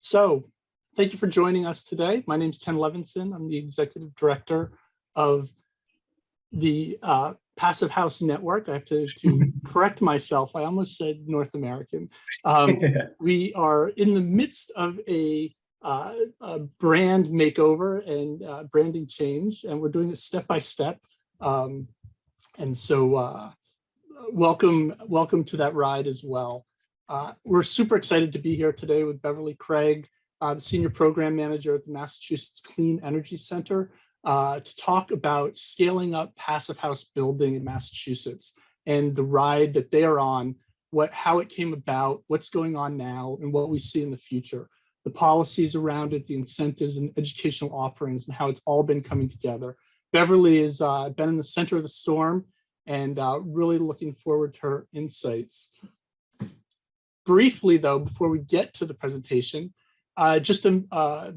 So thank you for joining us today. My name is Ken Levinson. I'm the Executive Director of the Passivhaus Network. I have to correct myself. I almost said North American. We are in the midst of a brand makeover and branding change, and we're doing it step by step. And so welcome to that ride as well. We're super excited to be here today with Beverly Craig, the Senior Program Manager at the Massachusetts Clean Energy Center, to talk about scaling up Passivhaus building in Massachusetts and the ride that they are on, how it came about, what's going on now, and what we see in the future, the policies around it, the incentives and educational offerings, and how it's all been coming together. Beverly has been in the center of the storm and really looking forward to her insights. Briefly, though, before we get to the presentation, just a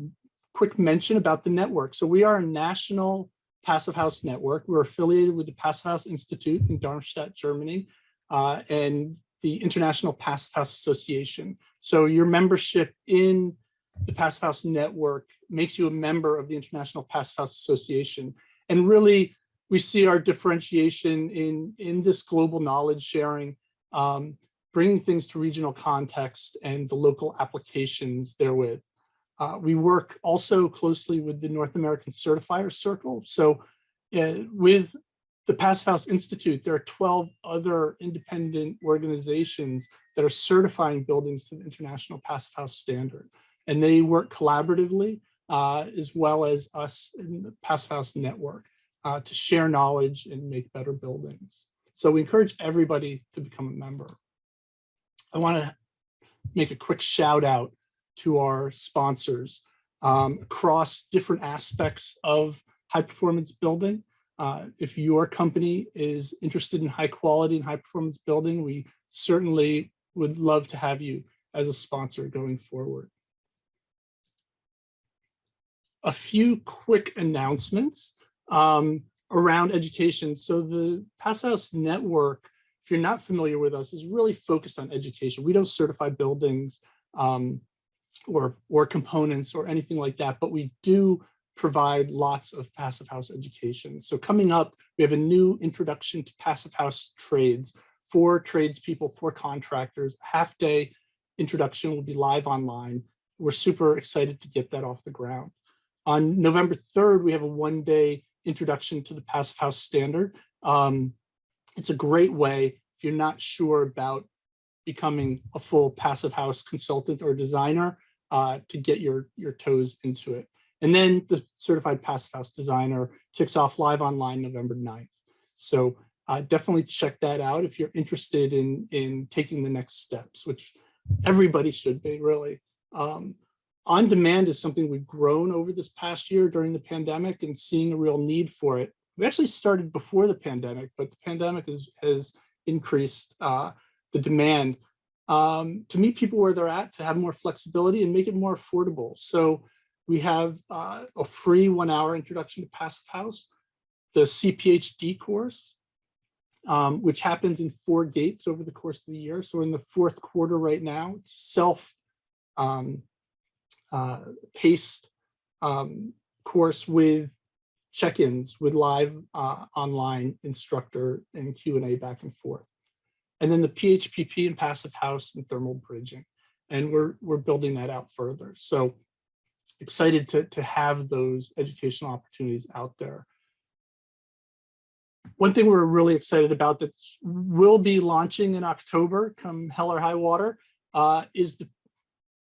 quick mention about the network. So we are a national Passivhaus network. We're affiliated with the Passivhaus Institute in Darmstadt, Germany, and the International Passivhaus Association. So your membership in the Passivhaus network makes you a member of the International Passivhaus Association. And really, we see our differentiation in this global knowledge sharing, bringing things to regional context and the local applications therewith. We work also closely with the North American Certifier Circle. So with the Passivhaus Institute, there are 12 other independent organizations that are certifying buildings to the International Passivhaus standard. And they work collaboratively as well as us in the Passivhaus network to share knowledge and make better buildings. So we encourage everybody to become a member. I want to make a quick shout out to our sponsors across different aspects of high performance building. If your company is interested in high quality and high performance building, we certainly would love to have you as a sponsor going forward. A few quick announcements around education. So the Passivhaus network, if you're not familiar with us, is really focused on education. We don't certify buildings or components or anything like that, but we do provide lots of Passivhaus education. So coming up, we have a new introduction to Passivhaus trades for tradespeople, for contractors. A half-day introduction will be live online. We're super excited to get that off the ground. On November 3rd, we have a one-day introduction to the Passivhaus standard. It's a great way, if you're not sure about becoming a full Passivhaus consultant or designer, to get your toes into it. And then the Certified Passivhaus Designer kicks off live online November 9th. So definitely check that out if you're interested in taking the next steps, which everybody should be, really. On demand is something we've grown over this past year during the pandemic and seeing a real need for it. We actually started before the pandemic, but the pandemic has increased the demand to meet people where they're at, to have more flexibility and make it more affordable. So we have a free 1-hour introduction to Passivhaus, the CPHD course, which happens in 4 gates over the course of the year. So in the 4th quarter right now, paced course with check-ins with live online instructor and Q&A back and forth. And then the PHPP and Passivhaus and thermal bridging. And we're building that out further. So excited to have those educational opportunities out there. One thing we're really excited about that will be launching in October, come hell or high water, is the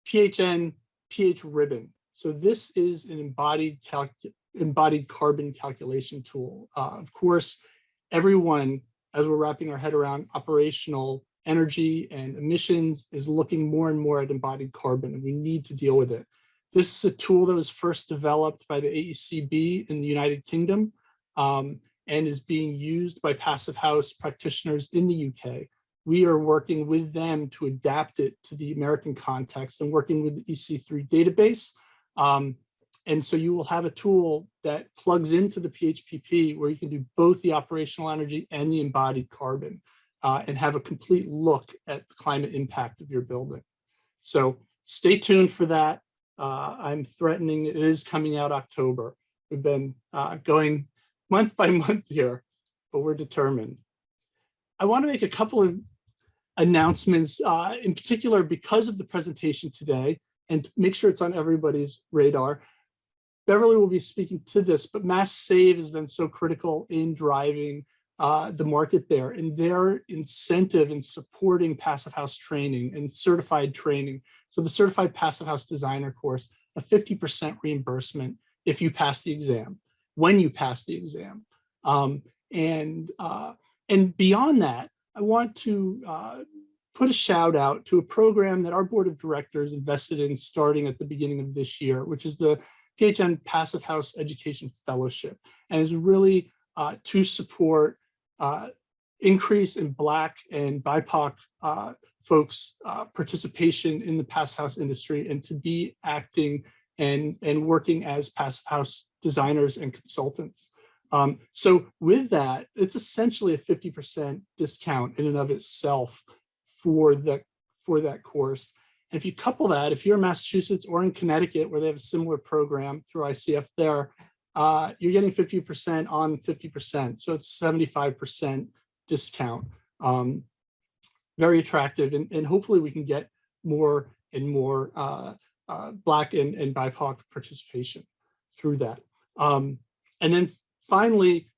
PHN pH ribbon. So this is an embodied carbon calculation tool. Of course, everyone, as we're wrapping our head around operational energy and emissions, is looking more and more at embodied carbon, and we need to deal with it. This is a tool that was first developed by the AECB in the United Kingdom and is being used by Passivhaus practitioners in the UK. We are working with them to adapt it to the American context and working with the EC3 database. And so you will have a tool that plugs into the PHPP where you can do both the operational energy and the embodied carbon and have a complete look at the climate impact of your building. So stay tuned for that. I'm threatening it is coming out October. We've been going month by month here, but we're determined. I want to make a couple of announcements, in particular because of the presentation today, and make sure it's on everybody's radar. Beverly will be speaking to this, but Mass Save has been so critical in driving the market there, and their incentive in supporting Passive House training and certified training. So the Certified Passive House Designer course, a 50% reimbursement if you pass the exam, when you pass the exam. And beyond that, I want to put a shout out to a program that our board of directors invested in starting at the beginning of this year, which is the PHN Passive House Education Fellowship, and is really to support increase in Black and BIPOC folks' participation in the Passive House industry, and to be acting and working as Passive House designers and consultants. So with that, it's essentially a 50% discount in and of itself for that course. And if you couple that, if you're in Massachusetts or in Connecticut, where they have a similar program through ICF there, you're getting 50% on 50%. So it's 75% discount. Very attractive. And hopefully we can get more and more Black and BIPOC participation through that. And then finally,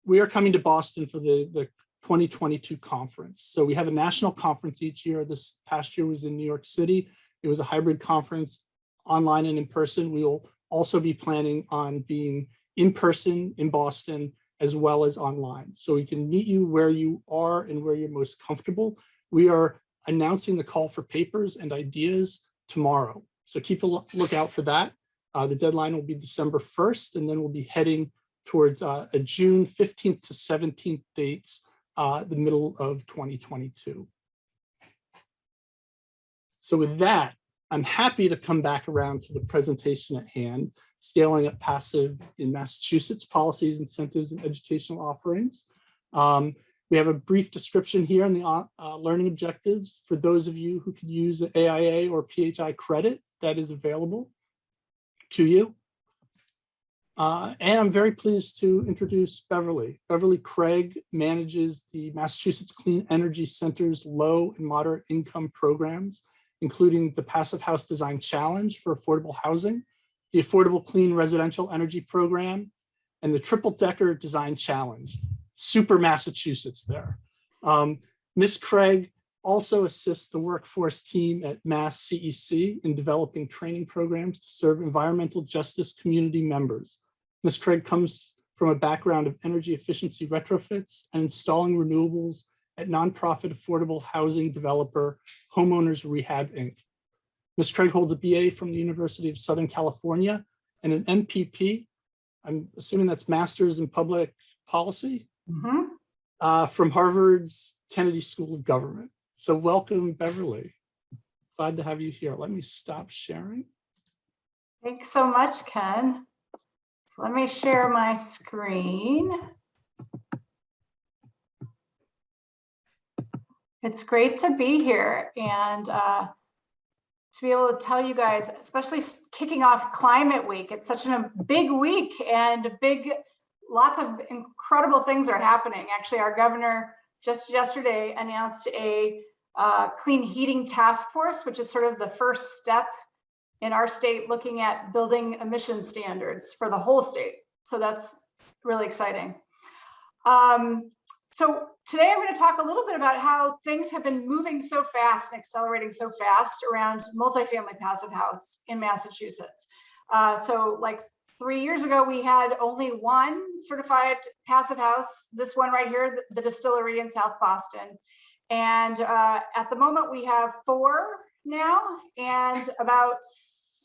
we are coming to Boston for the 2022 conference. So we have a national conference each year. This past year was in New York City. It was a hybrid conference, online and in person. We will also be planning on being in person in Boston as well as online. So we can meet you where you are and where you're most comfortable. We are announcing the call for papers and ideas tomorrow. So keep a lookout for that. The deadline will be December 1st, and then we'll be heading towards a June 15th to 17th dates, the middle of 2022. So with that, I'm happy to come back around to the presentation at hand, Scaling Up Passive in Massachusetts, Policies, Incentives, and Educational Offerings. We have a brief description here on the learning objectives for those of you who could use an AIA or PHI credit that is available to you. And I'm very pleased to introduce Beverly. Beverly Craig manages the Massachusetts Clean Energy Center's low and moderate income programs, including the Passive House Design Challenge for affordable housing, the Affordable Clean Residential Energy Program, and the Triple Decker Design Challenge. Super Massachusetts there. Ms. Craig also assists the workforce team at Mass CEC in developing training programs to serve environmental justice community members. Ms. Craig comes from a background of energy efficiency retrofits and installing renewables at nonprofit affordable housing developer Homeowners Rehab, Inc. Ms. Craig holds a BA from the University of Southern California and an MPP, I'm assuming that's Masters in Public Policy, from Harvard's Kennedy School of Government. So welcome, Beverly. Glad to have you here. Let me stop sharing. Thanks so much, Ken. So let me share my screen. It's great to be here and to be able to tell you guys, especially kicking off Climate Week. It's such a big week and lots of incredible things are happening. Actually, our governor just yesterday announced a clean heating task force, which is sort of the first step in our state looking at building emission standards for the whole state. So that's really exciting. So today I'm going to talk a little bit about how things have been moving so fast and accelerating so fast around multifamily passive house in Massachusetts. So like 3 years ago, we had only one certified passive house, this one right here, the Distillery in South Boston. And at the moment we have 4 now and about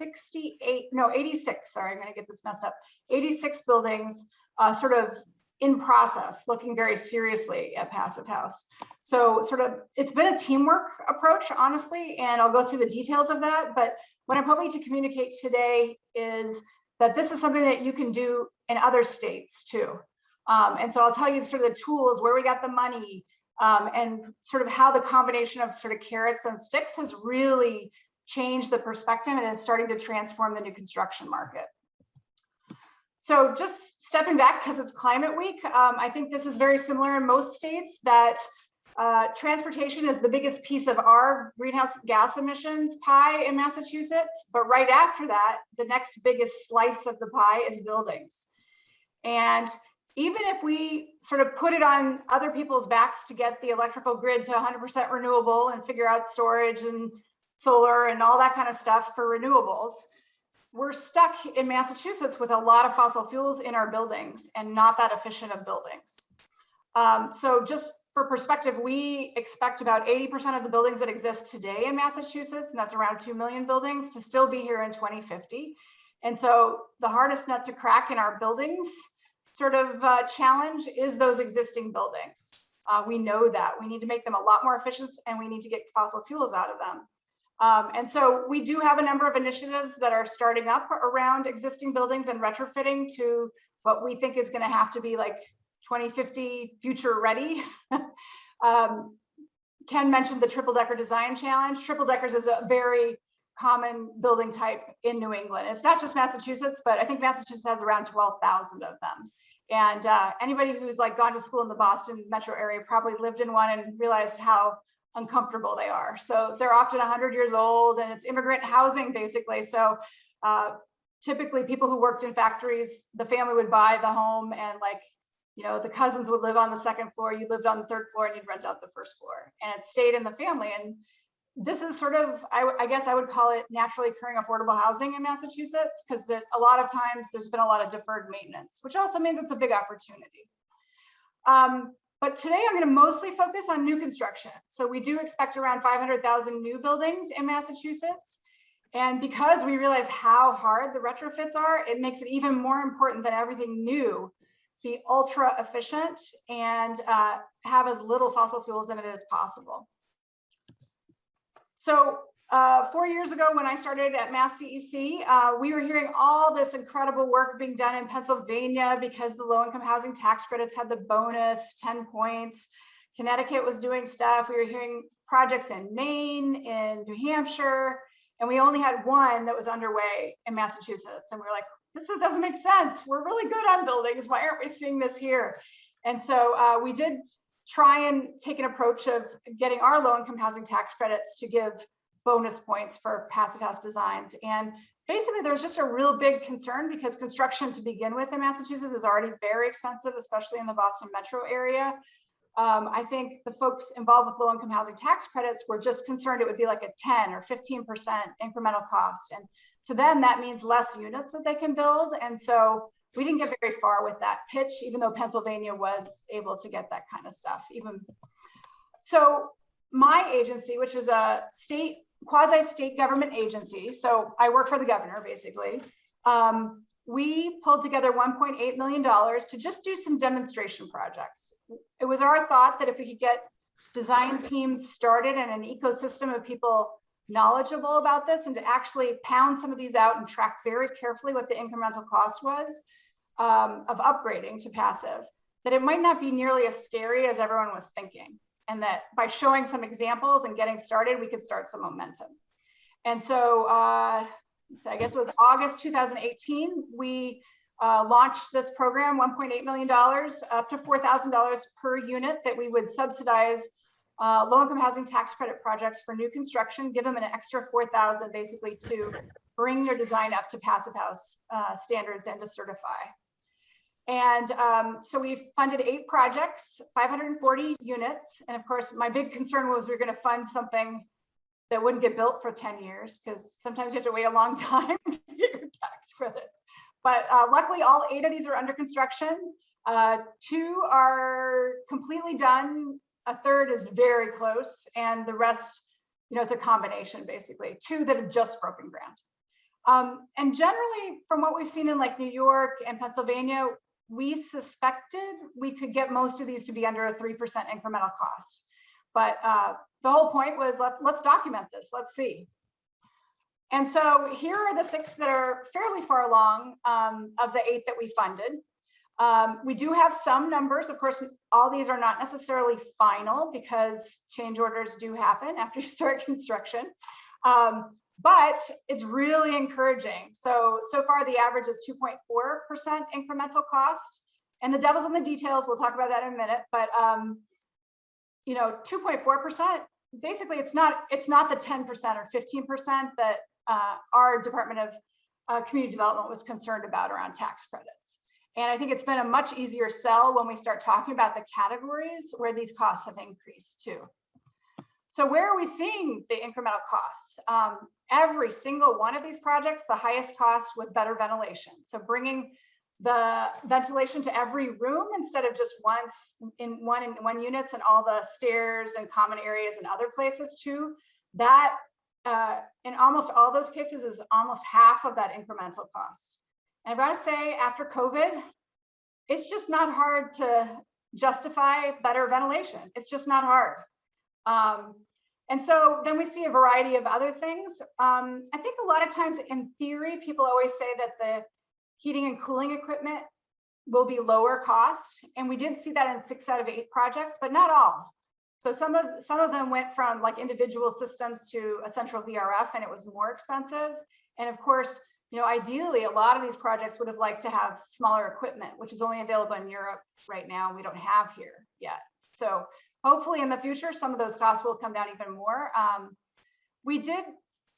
86, sorry, I'm gonna get this messed up, 86 buildings sort of in process, looking very seriously at passive house. So sort of, it's been a teamwork approach, honestly, and I'll go through the details of that. But what I'm hoping to communicate today is that this is something that you can do in other states too. And so I'll tell you sort of the tools, where we got the money, and sort of how the combination of sort of carrots and sticks has really changed the perspective and is starting to transform the new construction market. So just stepping back, because it's climate week, I think this is very similar in most states, that transportation is the biggest piece of our greenhouse gas emissions pie in Massachusetts. But right after that, the next biggest slice of the pie is buildings. And even if we sort of put it on other people's backs to get the electrical grid to 100% renewable and figure out storage and solar and all that kind of stuff for renewables, we're stuck in Massachusetts with a lot of fossil fuels in our buildings and not that efficient of buildings. So just for perspective, we expect about 80% of the buildings that exist today in Massachusetts, and that's around 2 million buildings, to still be here in 2050. And so the hardest nut to crack in our buildings sort of challenge is those existing buildings. We know that we need to make them a lot more efficient, and we need to get fossil fuels out of them. And so we do have a number of initiatives that are starting up around existing buildings and retrofitting to what we think is going to have to be like 2050 future ready. Ken mentioned the triple decker design challenge. Triple deckers is a very common building type in New England. It's not just Massachusetts, but I think Massachusetts has around 12,000 of them. And anybody who's like gone to school in the Boston metro area probably lived in one and realized how uncomfortable they are. So they're often 100 years old, and it's immigrant housing basically. So typically people who worked in factories, the family would buy the home, and like, you know, the cousins would live on the second floor, you lived on the third floor, and you'd rent out the first floor, and it stayed in the family. And this is sort of, I guess I would call it naturally occurring affordable housing in Massachusetts, because a lot of times there's been a lot of deferred maintenance, which also means it's a big opportunity. But today I'm going to mostly focus on new construction. So we do expect around 500,000 new buildings in Massachusetts. And because we realize how hard the retrofits are, it makes it even more important that everything new be ultra efficient and have as little fossil fuels in it as possible. So 4 years ago, when I started at Mass CEC, we were hearing all this incredible work being done in Pennsylvania because the low-income housing tax credits had the bonus 10 points. Connecticut was doing stuff. We were hearing projects in Maine, in New Hampshire, and we only had one that was underway in Massachusetts. And we were like, this doesn't make sense. We're really good on buildings. Why aren't we seeing this here? And so we did try and take an approach of getting our low-income housing tax credits to give bonus points for passive house designs. And basically there's just a real big concern because construction to begin with in Massachusetts is already very expensive, especially in the Boston metro area. I think the folks involved with low-income housing tax credits were just concerned it would be like a 10 or 15% incremental cost. And to them, that means less units that they can build. And so we didn't get very far with that pitch, even though Pennsylvania was able to get that kind of stuff. So my agency, which is a quasi-state government agency, so I work for the governor basically, we pulled together $1.8 million to just do some demonstration projects. It was our thought that if we could get design teams started and an ecosystem of people knowledgeable about this, and to actually pound some of these out and track very carefully what the incremental cost was of upgrading to passive, that it might not be nearly as scary as everyone was thinking. And that by showing some examples and getting started, we could start some momentum. And so, so I guess it was August 2018, we launched this program, $1.8 million, up to $4,000 per unit that we would subsidize low-income housing tax credit projects for new construction, give them an extra $4,000 basically to bring their design up to passive house standards and to certify. And so we funded 8 projects, 540 units. And of course, my big concern was we were going to fund something that wouldn't get built for 10 years, because sometimes you have to wait a long time to get your tax credits. But luckily, all 8 of these are under construction. 2 are completely done. A third is very close. And the rest, you know, it's a combination, basically. 2 that have just broken ground. And generally, from what we've seen in like New York and Pennsylvania, we suspected we could get most of these to be under a 3% incremental cost. But the whole point was let's document this, let's see. And so here are the 6 that are fairly far along of the 8 that we funded. We do have some numbers. Of course, all these are not necessarily final because change orders do happen after you start construction. But it's really encouraging. So far the average is 2.4% incremental cost. And the devil's in the details. We'll talk about that in a minute. But 2.4%, basically it's not the 10% or 15% that our Department of Community Development was concerned about around tax credits. And I think it's been a much easier sell when we start talking about the categories where these costs have increased too. So where are we seeing the incremental costs? Every single one of these projects, the highest cost was better ventilation. So bringing the ventilation to every room instead of just once in one units and all the stairs and common areas and other places too. That in almost all those cases is almost half of that incremental cost. And I gotta say, after COVID, it's just not hard to justify better ventilation. It's just not hard. And so then we see a variety of other things. I think a lot of times in theory, people always say that the heating and cooling equipment will be lower cost. And we did see that in 6 out of 8 projects, but not all. So some of them went from like individual systems to a central VRF, and it was more expensive. And of course, ideally, a lot of these projects would have liked to have smaller equipment, which is only available in Europe right now. We don't have here yet. So hopefully in the future, some of those costs will come down even more. We did,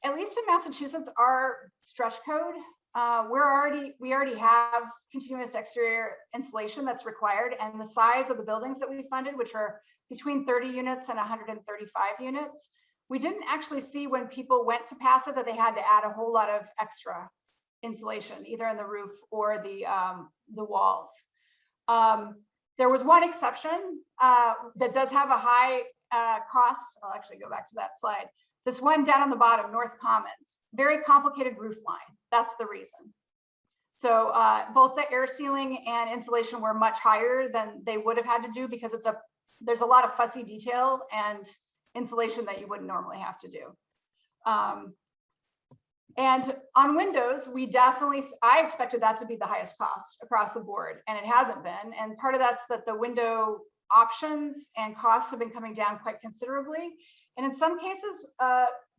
at least in Massachusetts, our stretch code, we already have continuous exterior insulation that's required, and the size of the buildings that we funded, which are between 30 units and 135 units, we didn't actually see when people went to passive that they had to add a whole lot of extra insulation, either in the roof or the walls. There was one exception that does have a high cost. I'll actually go back to that slide. This one down on the bottom, North Commons, very complicated roof line. That's the reason. So both the air sealing and insulation were much higher than they would have had to do because there's a lot of fussy detail and insulation that you wouldn't normally have to do. And on windows, I expected that to be the highest cost across the board, and it hasn't been. And part of that's that the window options and costs have been coming down quite considerably. And in some cases,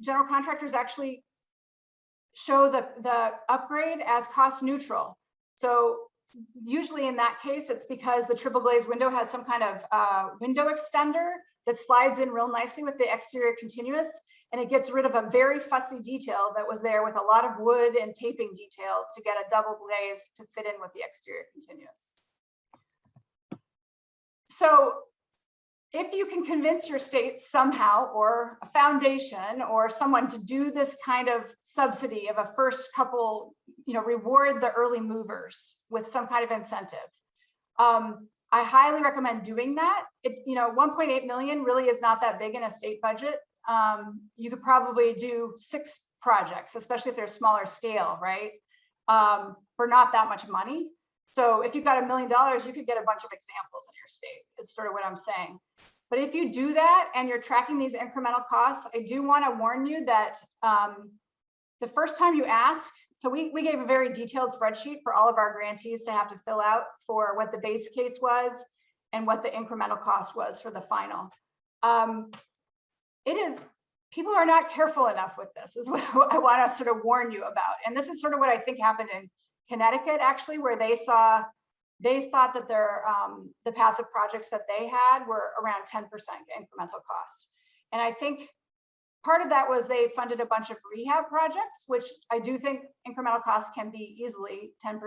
general contractors actually show the upgrade as cost neutral. So usually in that case, it's because the triple glazed window has some kind of window extender that slides in real nicely with the exterior continuous, and it gets rid of a very fussy detail that was there with a lot of wood and taping details to get a double glaze to fit in with the exterior continuous. So if you can convince your state somehow, or a foundation or someone, to do this kind of subsidy of a first couple, reward the early movers with some kind of incentive, I highly recommend doing that. 1.8 million really is not that big in a state budget. You could probably do 6 projects, especially if they're smaller scale, right? For not that much money. So if you've got $1 million, you could get a bunch of examples in your state, is sort of what I'm saying. But if you do that and you're tracking these incremental costs, I do want to warn you that the first time you ask, so we gave a very detailed spreadsheet for all of our grantees to have to fill out for what the base case was and what the incremental cost was for the final. People are not careful enough with this, is what I want to sort of warn you about. And this is sort of what I think happened in Connecticut, actually, where they thought that the passive projects that they had were around 10% incremental costs. And I think part of that was they funded a bunch of rehab projects, which I do think incremental costs can be easily 10%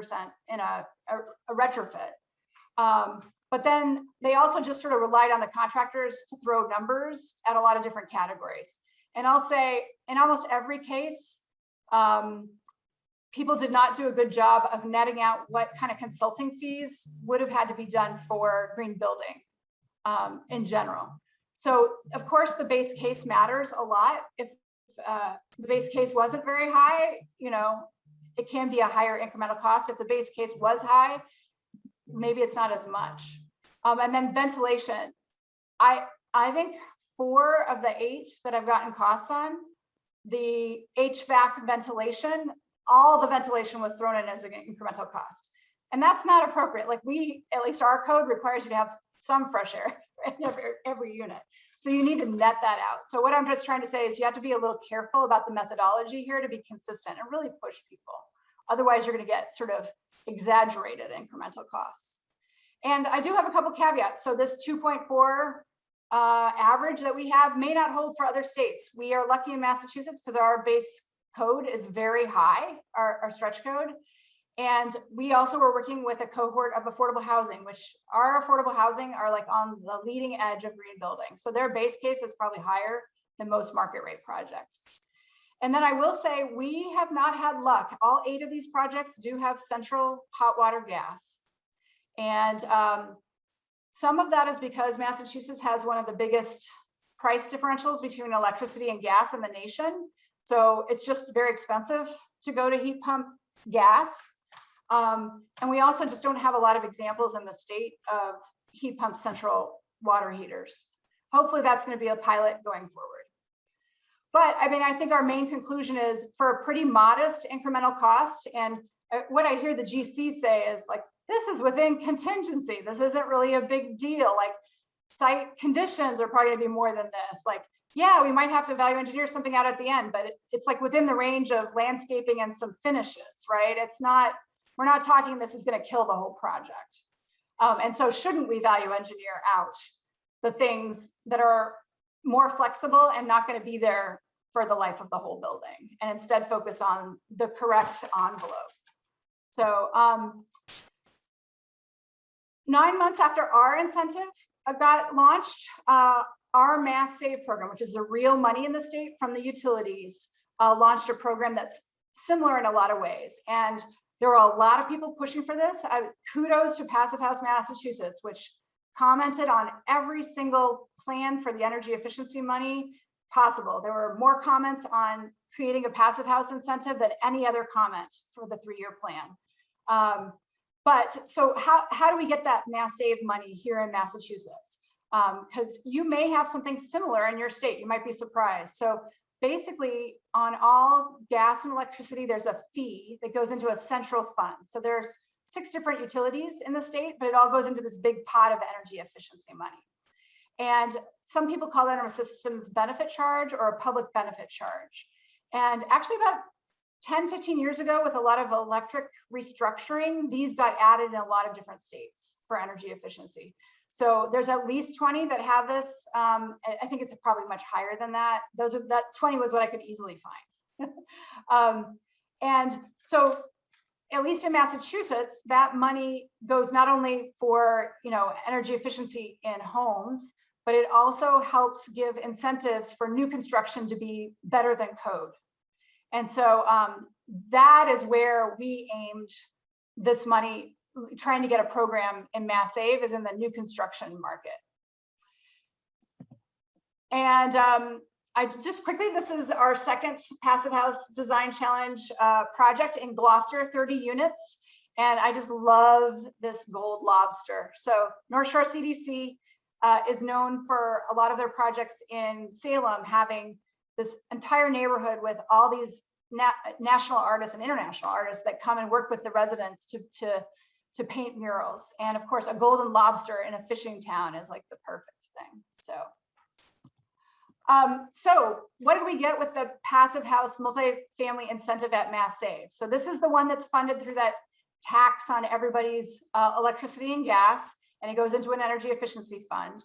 in a retrofit. But then they also just sort of relied on the contractors to throw numbers at a lot of different categories. And I'll say in almost every case, people did not do a good job of netting out what kind of consulting fees would have had to be done for green building in general. So of course, the base case matters a lot. If the base case wasn't very high, it can be a higher incremental cost. If the base case was high, maybe it's not as much. And then ventilation. I think 4 of the 8 that I've gotten costs on, the HVAC ventilation, all the ventilation was thrown in as an incremental cost. And that's not appropriate. Like at least our code requires you to have some fresh air in every unit. So you need to net that out. So what I'm just trying to say is you have to be a little careful about the methodology here to be consistent and really push people. Otherwise, you're going to get sort of exaggerated incremental costs. And I do have a couple caveats. So this 2.4 average that we have may not hold for other states. We are lucky in Massachusetts because our base code is very high, our stretch code. And we also were working with a cohort of affordable housing, which our affordable housing are like on the leading edge of green building. So their base case is probably higher than most market rate projects. And then I will say we have not had luck. All 8 of these projects do have central hot water gas. And some of that is because Massachusetts has one of the biggest price differentials between electricity and gas in the nation. So it's just very expensive to go to heat pump gas. And we also just don't have a lot of examples in the state of heat pump central water heaters. Hopefully that's going to be a pilot going forward. But I mean, I think our main conclusion is for a pretty modest incremental cost. And what I hear the GC say is like, this is within contingency. This isn't really a big deal. Like site conditions are probably going to be more than this. Like, yeah, we might have to value engineer something out at the end, but it's like within the range of landscaping and some finishes, right? It's not, we're not talking this is going to kill the whole project. And so shouldn't we value engineer out the things that are more flexible and not going to be there for the life of the whole building, and instead focus on the correct envelope? So 9 months after our incentive got launched, our Mass Save program, which is a real money in the state from the utilities, launched a program that's similar in a lot of ways. And there were a lot of people pushing for this. Kudos to Passivhaus, Massachusetts, which commented on every single plan for the energy efficiency money possible. There were more comments on creating a Passivhaus incentive than any other comment for the 3-year plan. But so how do we get that Mass Save money here in Massachusetts? Because you may have something similar in your state. You might be surprised. So basically on all gas and electricity, there's a fee that goes into a central fund. So there's 6 different utilities in the state, but it all goes into this big pot of energy efficiency money. And some people call that a systems benefit charge or a public benefit charge. And actually about 10, 15 years ago, with a lot of electric restructuring, these got added in a lot of different states for energy efficiency. So there's at least 20 that have this. I think it's probably much higher than that. That 20 was what I could easily find. And so at least in Massachusetts, that money goes not only for energy efficiency in homes, but it also helps give incentives for new construction to be better than code. And so that is where we aimed this money, trying to get a program in Mass Save is in the new construction market. And I just quickly, this is our second Passivhaus Design Challenge project in Gloucester, 30 units. And I just love this gold lobster. So North Shore CDC is known for a lot of their projects in Salem, having this entire neighborhood with all these national artists and international artists that come and work with the residents to paint murals. And of course, a golden lobster in a fishing town is like the perfect thing. So what did we get with the Passivhaus multifamily incentive at Mass Save? So this is the one that's funded through that tax on everybody's electricity and gas, and it goes into an energy efficiency fund.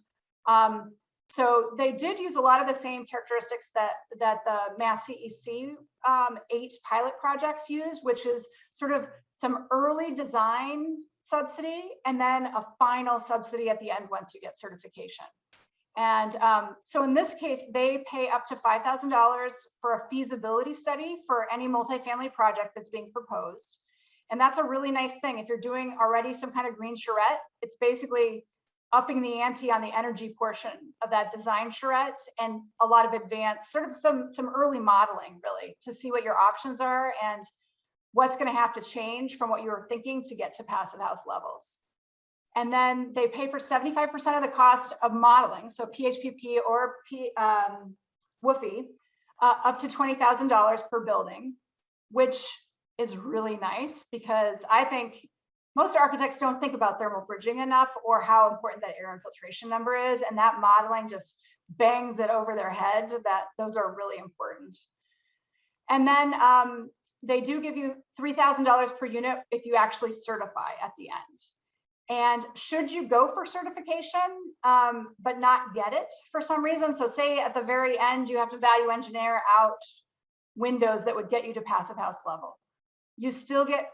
So they did use a lot of the same characteristics that the Mass CEC 8 pilot projects use, which is sort of some early design subsidy and then a final subsidy at the end once you get certification. And so in this case, they pay up to $5,000 for a feasibility study for any multifamily project that's being proposed. And that's a really nice thing. If you're doing already some kind of green charrette, it's basically upping the ante on the energy portion of that design charrette and a lot of advanced, sort of some early modeling really to see what your options are and what's going to have to change from what you were thinking to get to Passivhaus levels. And then they pay for 75% of the cost of modeling, so PHPP or WFI, up to $20,000 per building, which is really nice because I think most architects don't think about thermal bridging enough or how important that air infiltration number is. And that modeling just bangs it over their head, that those are really important. And then they do give you $3,000 per unit if you actually certify at the end. And should you go for certification, but not get it for some reason, so say at the very end, you have to value engineer out windows that would get you to passive house level, you still get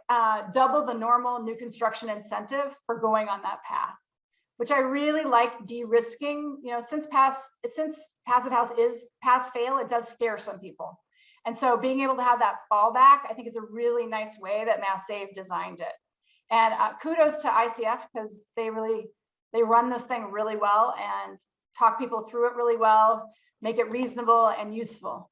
double the normal new construction incentive for going on that path, which I really like de-risking. You know, since passive house is pass fail, it does scare some people. And so being able to have that fallback, I think is a really nice way that Mass Save designed it. And kudos to ICF, because they run this thing really well and talk people through it really well, make it reasonable and useful.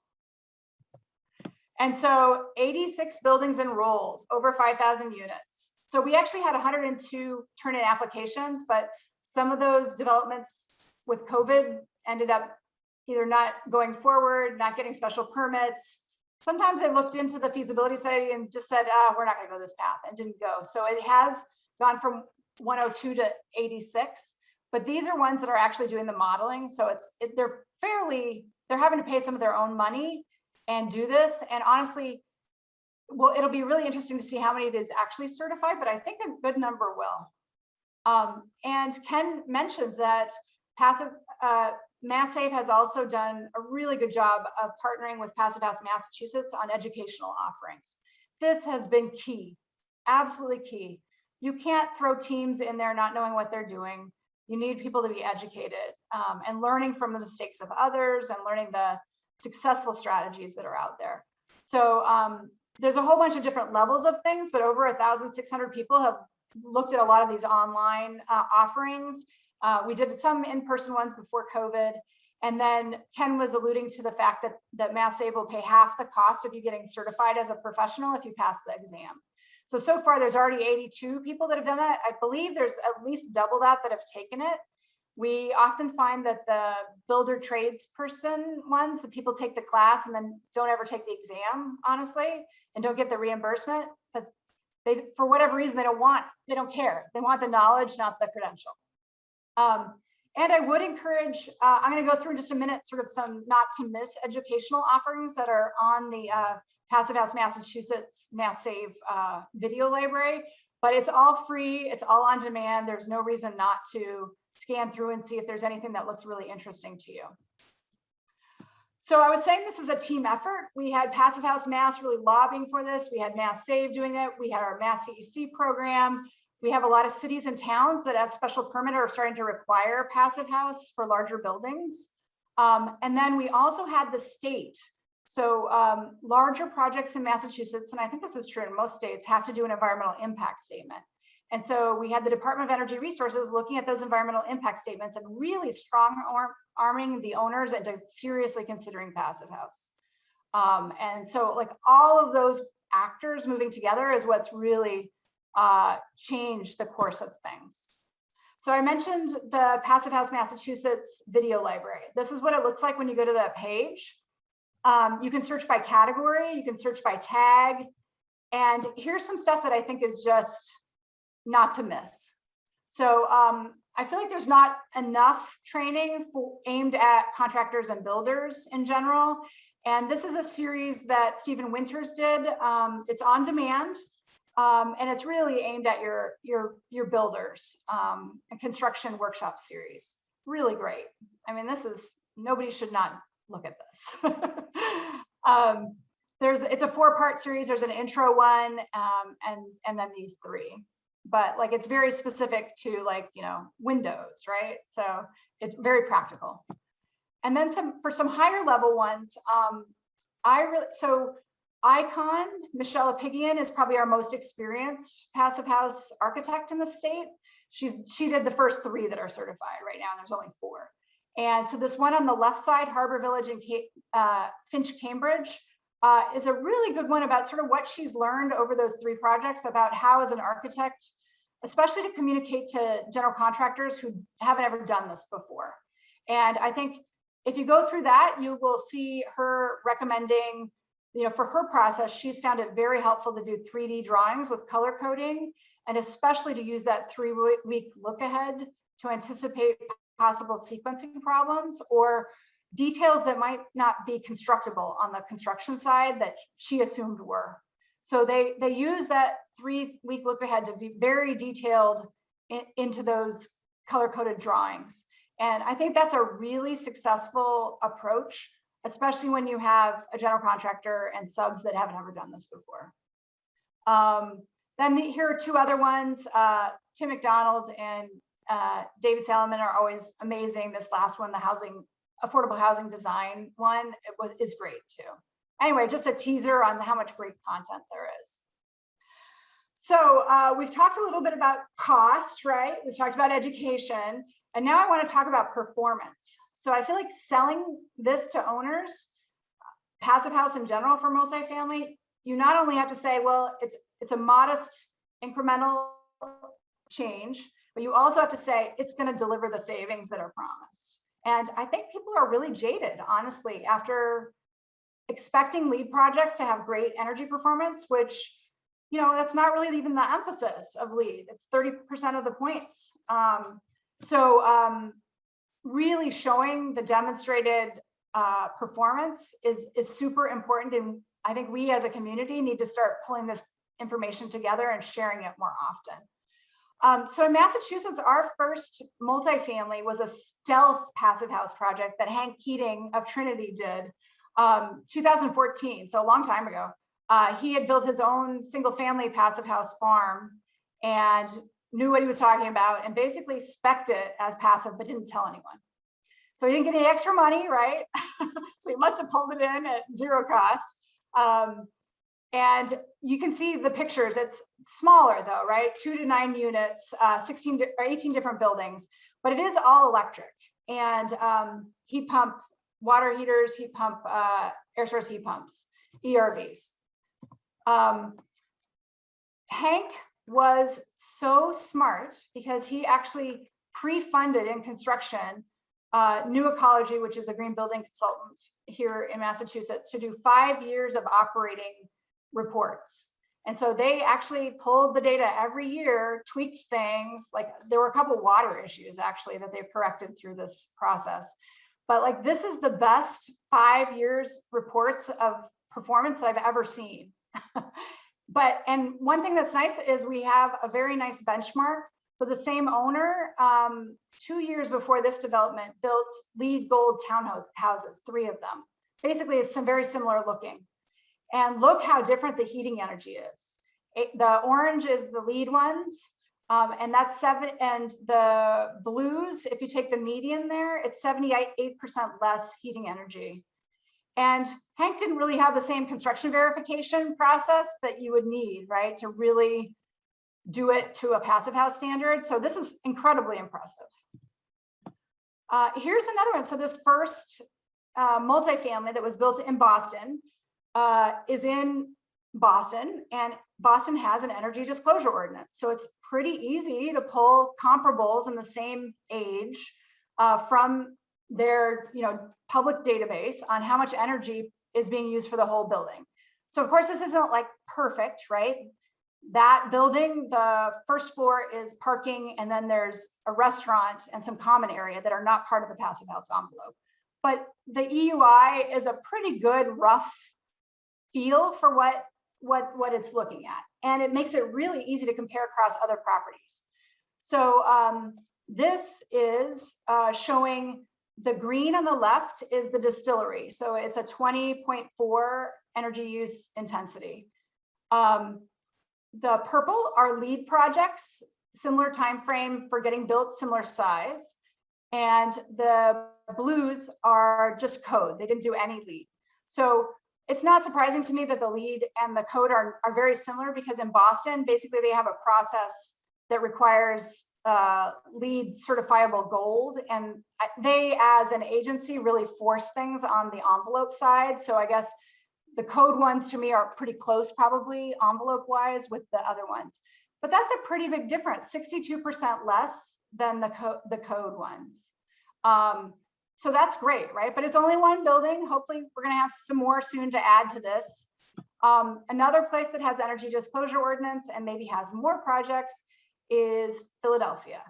And so 86 buildings enrolled, over 5,000 units. So we actually had 102 turn-in applications, but some of those developments with COVID ended up either not going forward, not getting special permits. Sometimes they looked into the feasibility study and just said, we're not going to go this path, and didn't go. So it has gone from 102 to 86, but these are ones that are actually doing the modeling. So they're having to pay some of their own money and do this. And honestly, well, it'll be really interesting to see how many of these actually certify, but I think a good number will. And Ken mentioned that Mass Save has also done a really good job of partnering with Passivhaus Massachusetts on educational offerings. This has been key, absolutely key. You can't throw teams in there not knowing what they're doing. You need people to be educated and learning from the mistakes of others and learning the successful strategies that are out there. So there's a whole bunch of different levels of things, but over 1,600 people have looked at a lot of these online offerings. We did some in-person ones before COVID. And then Ken was alluding to the fact that Mass Save will pay half the cost of you getting certified as a professional if you pass the exam. So far there's already 82 people that have done that. I believe there's at least double that have taken it. We often find that the builder tradesperson ones, the people take the class and then don't ever take the exam, honestly, and don't get the reimbursement. But they, for whatever reason, they don't care. They want the knowledge, not the credential. And I would encourage, I'm going to go through in just a minute, sort of some not to miss educational offerings that are on the Passivhaus Massachusetts Mass Save video library, but it's all free. It's all on demand. There's no reason not to scan through and see if there's anything that looks really interesting to you. So I was saying this is a team effort. We had Passivhaus Mass really lobbying for this. We had Mass Save doing it. We had our Mass CEC program. We have a lot of cities and towns that as special permit are starting to require passive house for larger buildings. And then we also had the state. So larger projects in Massachusetts, and I think this is true in most states, have to do an environmental impact statement. And so we had the Department of Energy Resources looking at those environmental impact statements and really strong arming the owners into seriously considering passive house. And so like all of those actors moving together is what's really changed the course of things. So I mentioned the Passivhaus Massachusetts video library. This is what it looks like when you go to that page. You can search by category, you can search by tag, and here's some stuff that I think is just not to miss. So I feel like there's not enough training aimed at contractors and builders in general. And this is a series that Stephen Winters did. It's on demand. And it's really aimed at your builders, a construction workshop series. Really great. I mean, nobody should not look at this. It's a 4-part series. There's an intro one, and then these 3. But like it's very specific to like, windows, right? So it's very practical. And then for some higher level ones, Icon, Michelle Opigian is probably our most experienced passive house architect in the state. She did the first 3 that are certified right now, and there's only 4. And so this one on the left side, Harbor Village and Finch, Cambridge, is a really good one about sort of what she's learned over those 3 projects about how as an architect, especially to communicate to general contractors who haven't ever done this before. And I think if you go through that, you will see her recommending, for her process, she's found it very helpful to do 3D drawings with color coding, and especially to use that 3-week look ahead to anticipate possible sequencing problems or details that might not be constructible on the construction side that she assumed were. So they use that 3-week look ahead to be very detailed into those color-coded drawings. And I think that's a really successful approach, especially when you have a general contractor and subs that haven't ever done this before. Then here are 2 other ones. Tim McDonald and David Salomon are always amazing. This last one, the affordable housing design one, is great too. Anyway, just a teaser on how much great content there is. So we've talked a little bit about cost, right? We've talked about education, and now I want to talk about performance. So I feel like selling this to owners, Passivhaus in general for multifamily, you not only have to say, well, it's a modest incremental change, but you also have to say it's going to deliver the savings that are promised. And I think people are really jaded, honestly, after expecting LEED projects to have great energy performance, which, you know, that's not really even the emphasis of LEED. It's 30% of the points. Really showing the demonstrated performance is super important. And I think we as a community need to start pulling this information together and sharing it more often. So in Massachusetts, our first multifamily was a stealth passive house project that Hank Keating of Trinity did 2014, so a long time ago. He had built his own single family passive house farm and knew what he was talking about and basically spec'd it as passive, but didn't tell anyone. So he didn't get any extra money, right? So he must have pulled it in at 0 cost. And you can see the pictures. It's smaller though, right? 2 to 9 units, 16 or 18 different buildings, but it is all electric and heat pump, water heaters, heat pump, air source heat pumps, ERVs. Hank was so smart because he actually pre-funded in construction New Ecology, which is a green building consultant here in Massachusetts, to do 5 years of operating reports. And so they actually pulled the data every year, tweaked things. Like there were a couple water issues actually that they've corrected through this process. But like this is the best 5 years reports of performance that I've ever seen. And one thing that's nice is we have a very nice benchmark. So the same owner, 2 years before this development, built LEED Gold townhouses, 3 of them. Basically, it's very similar looking. And look how different the heating energy is. The orange is the LEED ones, and that's 7. And the blues, if you take the median there, it's 78% less heating energy. And Hank didn't really have the same construction verification process that you would need, right, to really do it to a passive house standard. So this is incredibly impressive. Here's another one. So this first multifamily that was built in Boston is in Boston, and Boston has an energy disclosure ordinance. So it's pretty easy to pull comparables in the same age from their public database on how much energy is being used for the whole building. So of course, this isn't like perfect, right? That building, the first floor is parking, and then there's a restaurant and some common area that are not part of the passive house envelope. But the EUI is a pretty good rough feel for what it's looking at. And it makes it really easy to compare across other properties. So this is showing the green on the left is the distillery. So it's a 20.4 energy use intensity. The purple are LEED projects, similar time frame for getting built, similar size. And the blues are just code. They didn't do any LEED. So it's not surprising to me that the LEED and the code are very similar, because in Boston, basically they have a process that requires LEED certifiable gold, and they as an agency really force things on the envelope side. So I guess the code ones to me are pretty close, probably envelope wise, with the other ones. But that's a pretty big difference, 62% less than the code ones. So that's great, right? But it's only one building. Hopefully we're gonna have some more soon to add to this. Another place that has energy disclosure ordinance and maybe has more projects is Philadelphia.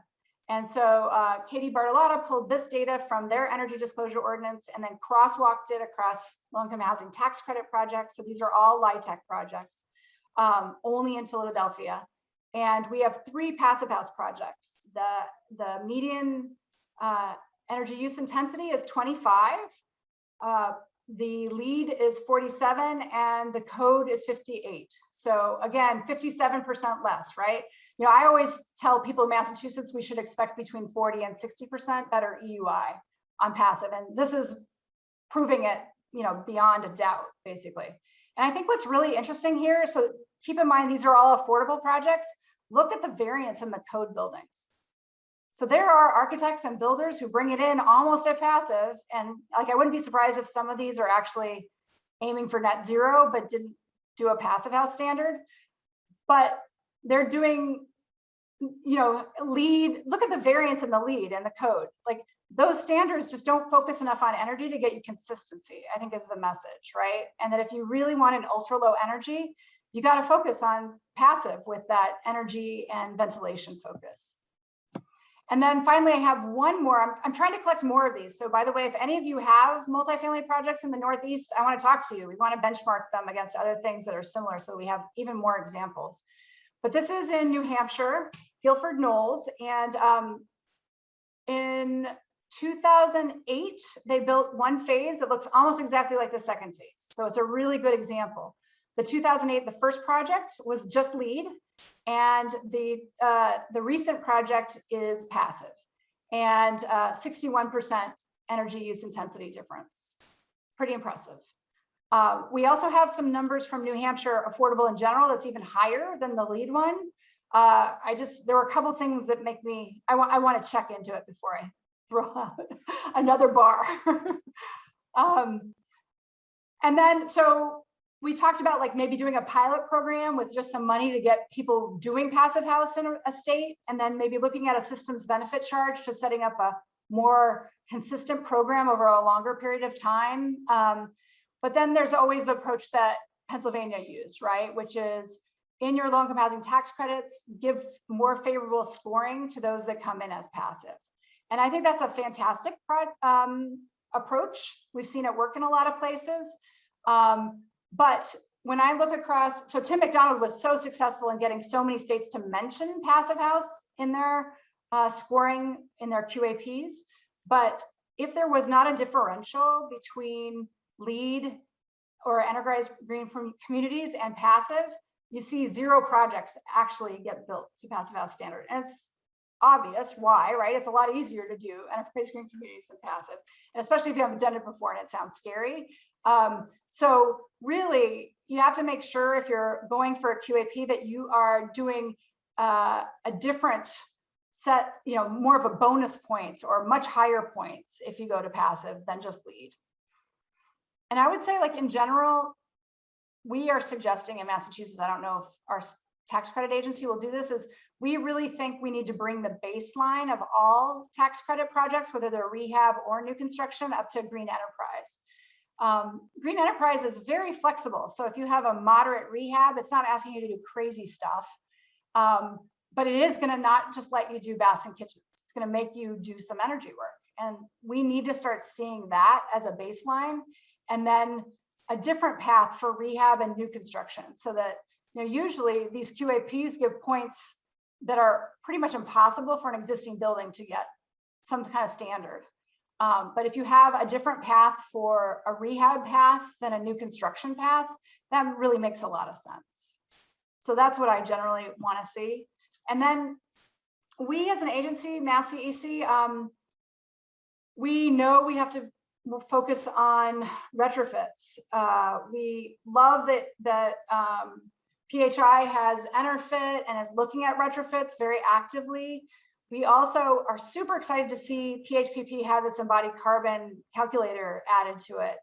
And so Katie Bartolotta pulled this data from their energy disclosure ordinance and then crosswalked it across low-income housing tax credit projects. So these are all LIHTC projects, only in Philadelphia. And we have 3 passive house projects. The median energy use intensity is 25. The lead is 47 and the code is 58. So again, 57% less, right? You know, I always tell people in Massachusetts we should expect between 40 and 60% better EUI on passive. And this is proving it, you know, beyond a doubt, basically. And I think what's really interesting here, so keep in mind, these are all affordable projects. Look at the variance in the code buildings. So there are architects and builders who bring it in almost at passive. And like, I wouldn't be surprised if some of these are actually aiming for net zero, but didn't do a passive house standard. But they're doing, you know, lead, look at the variance in the lead and the code. Like those standards just don't focus enough on energy to get you consistency, I think is the message, right? And that if you really want an ultra low energy, you got to focus on passive with that energy and ventilation focus. And then finally, I have one more. I'm trying to collect more of these. So by the way, if any of you have multifamily projects in the Northeast, I want to talk to you. We want to benchmark them against other things that are similar so we have even more examples. But this is in New Hampshire, Guilford Knolls. And in 2008, they built one phase that looks almost exactly like the second phase. So it's a really good example. The 2008, the first project was just LEED. And the recent project is passive and 61% energy use intensity difference. Pretty impressive. We also have some numbers from New Hampshire affordable in general that's even higher than the LEED one. There were a couple things that make me, I want to check into it before I throw out another bar. And then, so we talked about like maybe doing a pilot program with just some money to get people doing passive house in a state, and then maybe looking at a systems benefit charge to setting up a more consistent program over a longer period of time. But then there's always the approach that Pennsylvania used, right? Which is in your low-income housing tax credits, give more favorable scoring to those that come in as passive. And I think that's a fantastic approach. We've seen it work in a lot of places. But when I look across, so Tim McDonald was so successful in getting so many states to mention passive house in their scoring in their QAPs. But if there was not a differential between LEED or enterprise green communities and passive, you see 0 projects actually get built to passive house standard. And it's obvious why, right? It's a lot easier to do enterprise green communities than passive. And especially if you haven't done it before and it sounds scary. So really, you have to make sure if you're going for a QAP that you are doing a different set, you know, more of a bonus points or much higher points if you go to passive than just LEED. And I would say, like in general, we are suggesting in Massachusetts, I don't know if our tax credit agency will do this, is we really think we need to bring the baseline of all tax credit projects, whether they're rehab or new construction, up to green enterprise. Green enterprise is very flexible. So if you have a moderate rehab, it's not asking you to do crazy stuff, but it is going to not just let you do baths and kitchens. It's going to make you do some energy work. And we need to start seeing that as a baseline, and then a different path for rehab and new construction, so that, you know, usually these QAPs give points that are pretty much impossible for an existing building to get some kind of standard. But if you have a different path for a rehab path than a new construction path, that really makes a lot of sense. So that's what I generally want to see. And then we as an agency, Mass CEC, we know we have to focus on retrofits. We love that PHI has EnerFit and is looking at retrofits very actively. We also are super excited to see PHPP have this embodied carbon calculator added to it.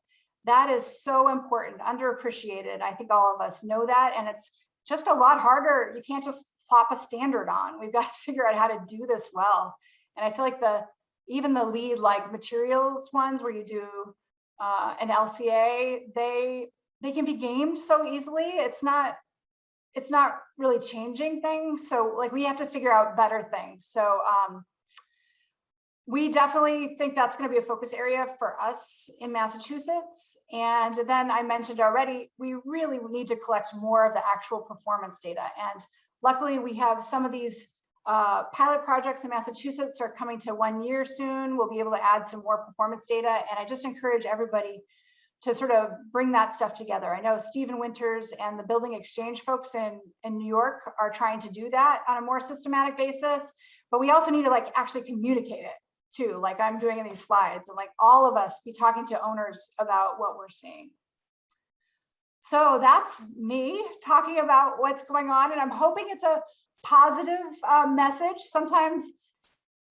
That is so important, underappreciated. I think all of us know that, and it's just a lot harder. You can't just plop a standard on. We've got to figure out how to do this well. And I feel like even the LEED like materials ones where you do an LCA, they can be gamed so easily. It's not really changing things. So like we have to figure out better things. So we definitely think that's going to be a focus area for us in Massachusetts. And then I mentioned already, we really need to collect more of the actual performance data. And luckily we have some of these pilot projects in Massachusetts are coming to 1 year soon. We'll be able to add some more performance data. And I just encourage everybody to sort of bring that stuff together. I know Stephen Winters and the Building Exchange folks in New York are trying to do that on a more systematic basis, but we also need to like actually communicate it too, like I'm doing in these slides, and like all of us be talking to owners about what we're seeing. So that's me talking about what's going on, and I'm hoping it's a positive message. Sometimes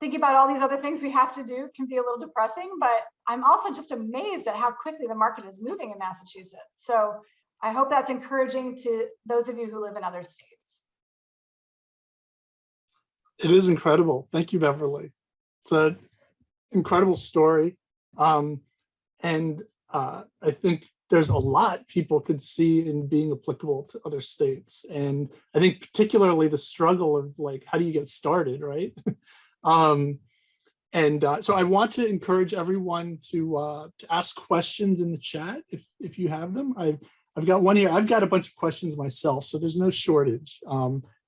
thinking about all these other things we have to do can be a little depressing, but I'm also just amazed at how quickly the market is moving in Massachusetts. So I hope that's encouraging to those of you who live in other states. It is incredible. Thank you, Beverly. It's an incredible story. I think there's a lot people could see in being applicable to other states. And I think particularly the struggle of like, how do you get started, right? So I want to encourage everyone to ask questions in the chat if you have them. I've got one here. I've got a bunch of questions myself, so there's no shortage.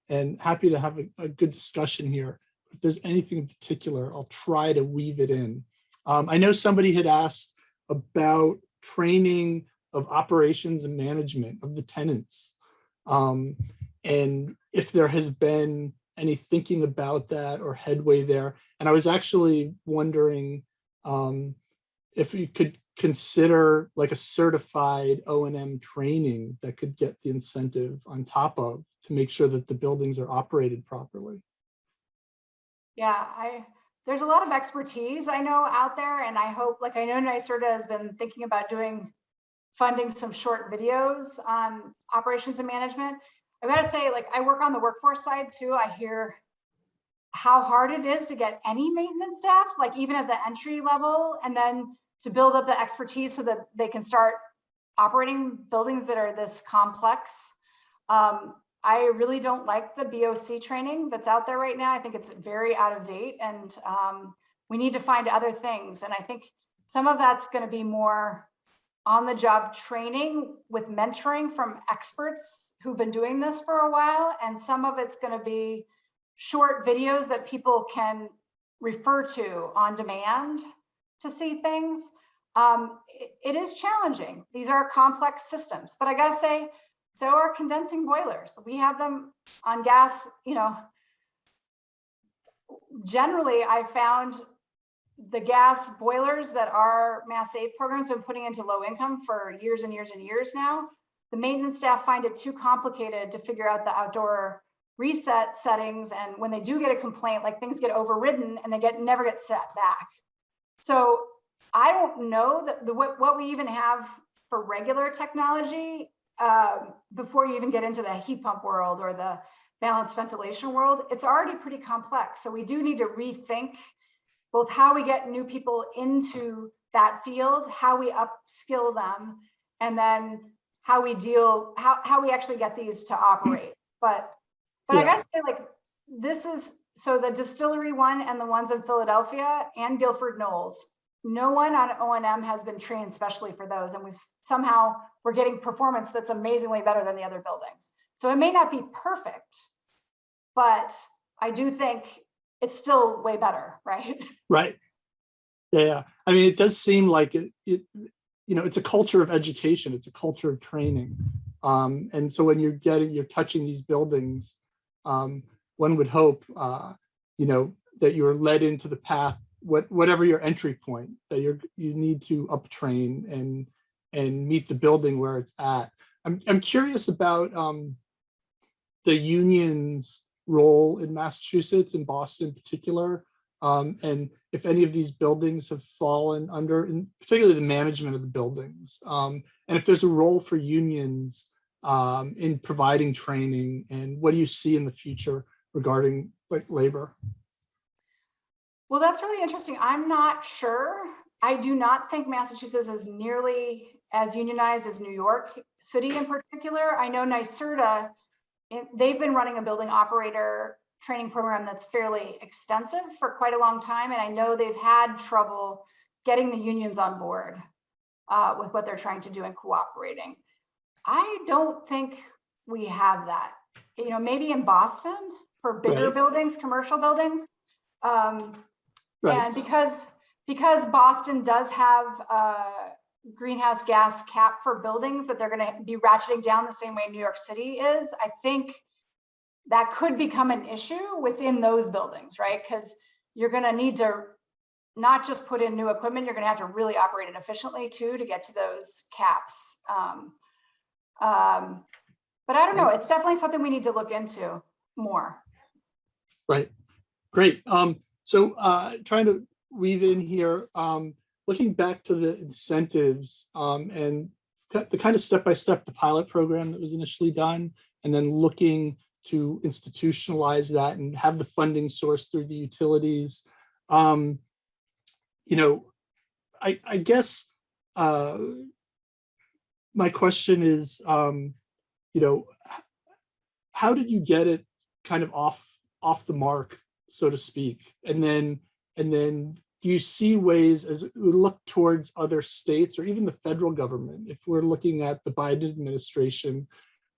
And happy to have a good discussion here. If there's anything in particular, I'll try to weave it in. I know somebody had asked about training of operations and management of the tenants, and if there has been any thinking about that or headway there. And I was actually wondering if you could consider like a certified O&M training that could get the incentive on top of to make sure that the buildings are operated properly. Yeah, there's a lot of expertise I know out there, and I hope, like I know NYSERDA has been thinking about funding some short videos on operations and management. I gotta say, like I work on the workforce side too. I hear how hard it is to get any maintenance staff, like even at the entry level, and then to build up the expertise so that they can start operating buildings that are this complex. I really don't like the BOC training that's out there right now. I think it's very out of date, and we need to find other things. And I think some of that's going to be more on the job training with mentoring from experts who've been doing this for a while. And some of it's going to be short videos that people can refer to on demand to see things. It is challenging. These are complex systems, but I got to say, so are condensing boilers. We have them on gas, generally I found the gas boilers that our Mass Save programs have been putting into low income for years and years and years now. The maintenance staff find it too complicated to figure out the outdoor reset settings. And when they do get a complaint, like things get overridden and they never get set back. So I don't know what we even have for regular technology before you even get into the heat pump world or the balanced ventilation world. It's already pretty complex. So we do need to rethink both how we get new people into that field, how we upskill them, and then how we actually get these to operate. But yeah. I gotta say, like, this is, so the distillery one and the ones in Philadelphia and Guilford Knolls, no one on O&M has been trained specially for those. And we're getting performance that's amazingly better than the other buildings. So it may not be perfect, but I do think it's still way better, right? Right. Yeah. I mean, it does seem like it's a culture of education. It's a culture of training. And so when you're touching these buildings, one would hope, that you're led into the path, whatever your entry point, that you need to uptrain and meet the building where it's at. I'm curious about the union's role in Massachusetts and Boston in particular, and if any of these buildings have fallen under, and particularly the management of the buildings, and if there's a role for unions in providing training, and what do you see in the future regarding like labor? Well, that's really interesting. I'm not sure. I do not think Massachusetts is nearly as unionized as New York City in particular. I know NYSERDA, they've been running a building operator training program that's fairly extensive for quite a long time. And I know they've had trouble getting the unions on board with what they're trying to do and cooperating. I don't think we have that. You know, maybe in Boston for bigger buildings, commercial buildings. And because Boston does have a greenhouse gas cap for buildings that they're going to be ratcheting down the same way New York City is, I think that could become an issue within those buildings, right? Because you're going to need to not just put in new equipment, you're going to have to really operate it efficiently too to get to those caps. But I don't know, it's definitely something we need to look into more. Right, great. So trying to weave in here, looking back to the incentives and the kind of step-by-step, the pilot program that was initially done, and then looking to institutionalize that and have the funding source through the utilities. You know, I guess my question is, you know, how did you get it kind of off the mark, so to speak? And then do you see ways as we look towards other states or even the federal government, if we're looking at the Biden administration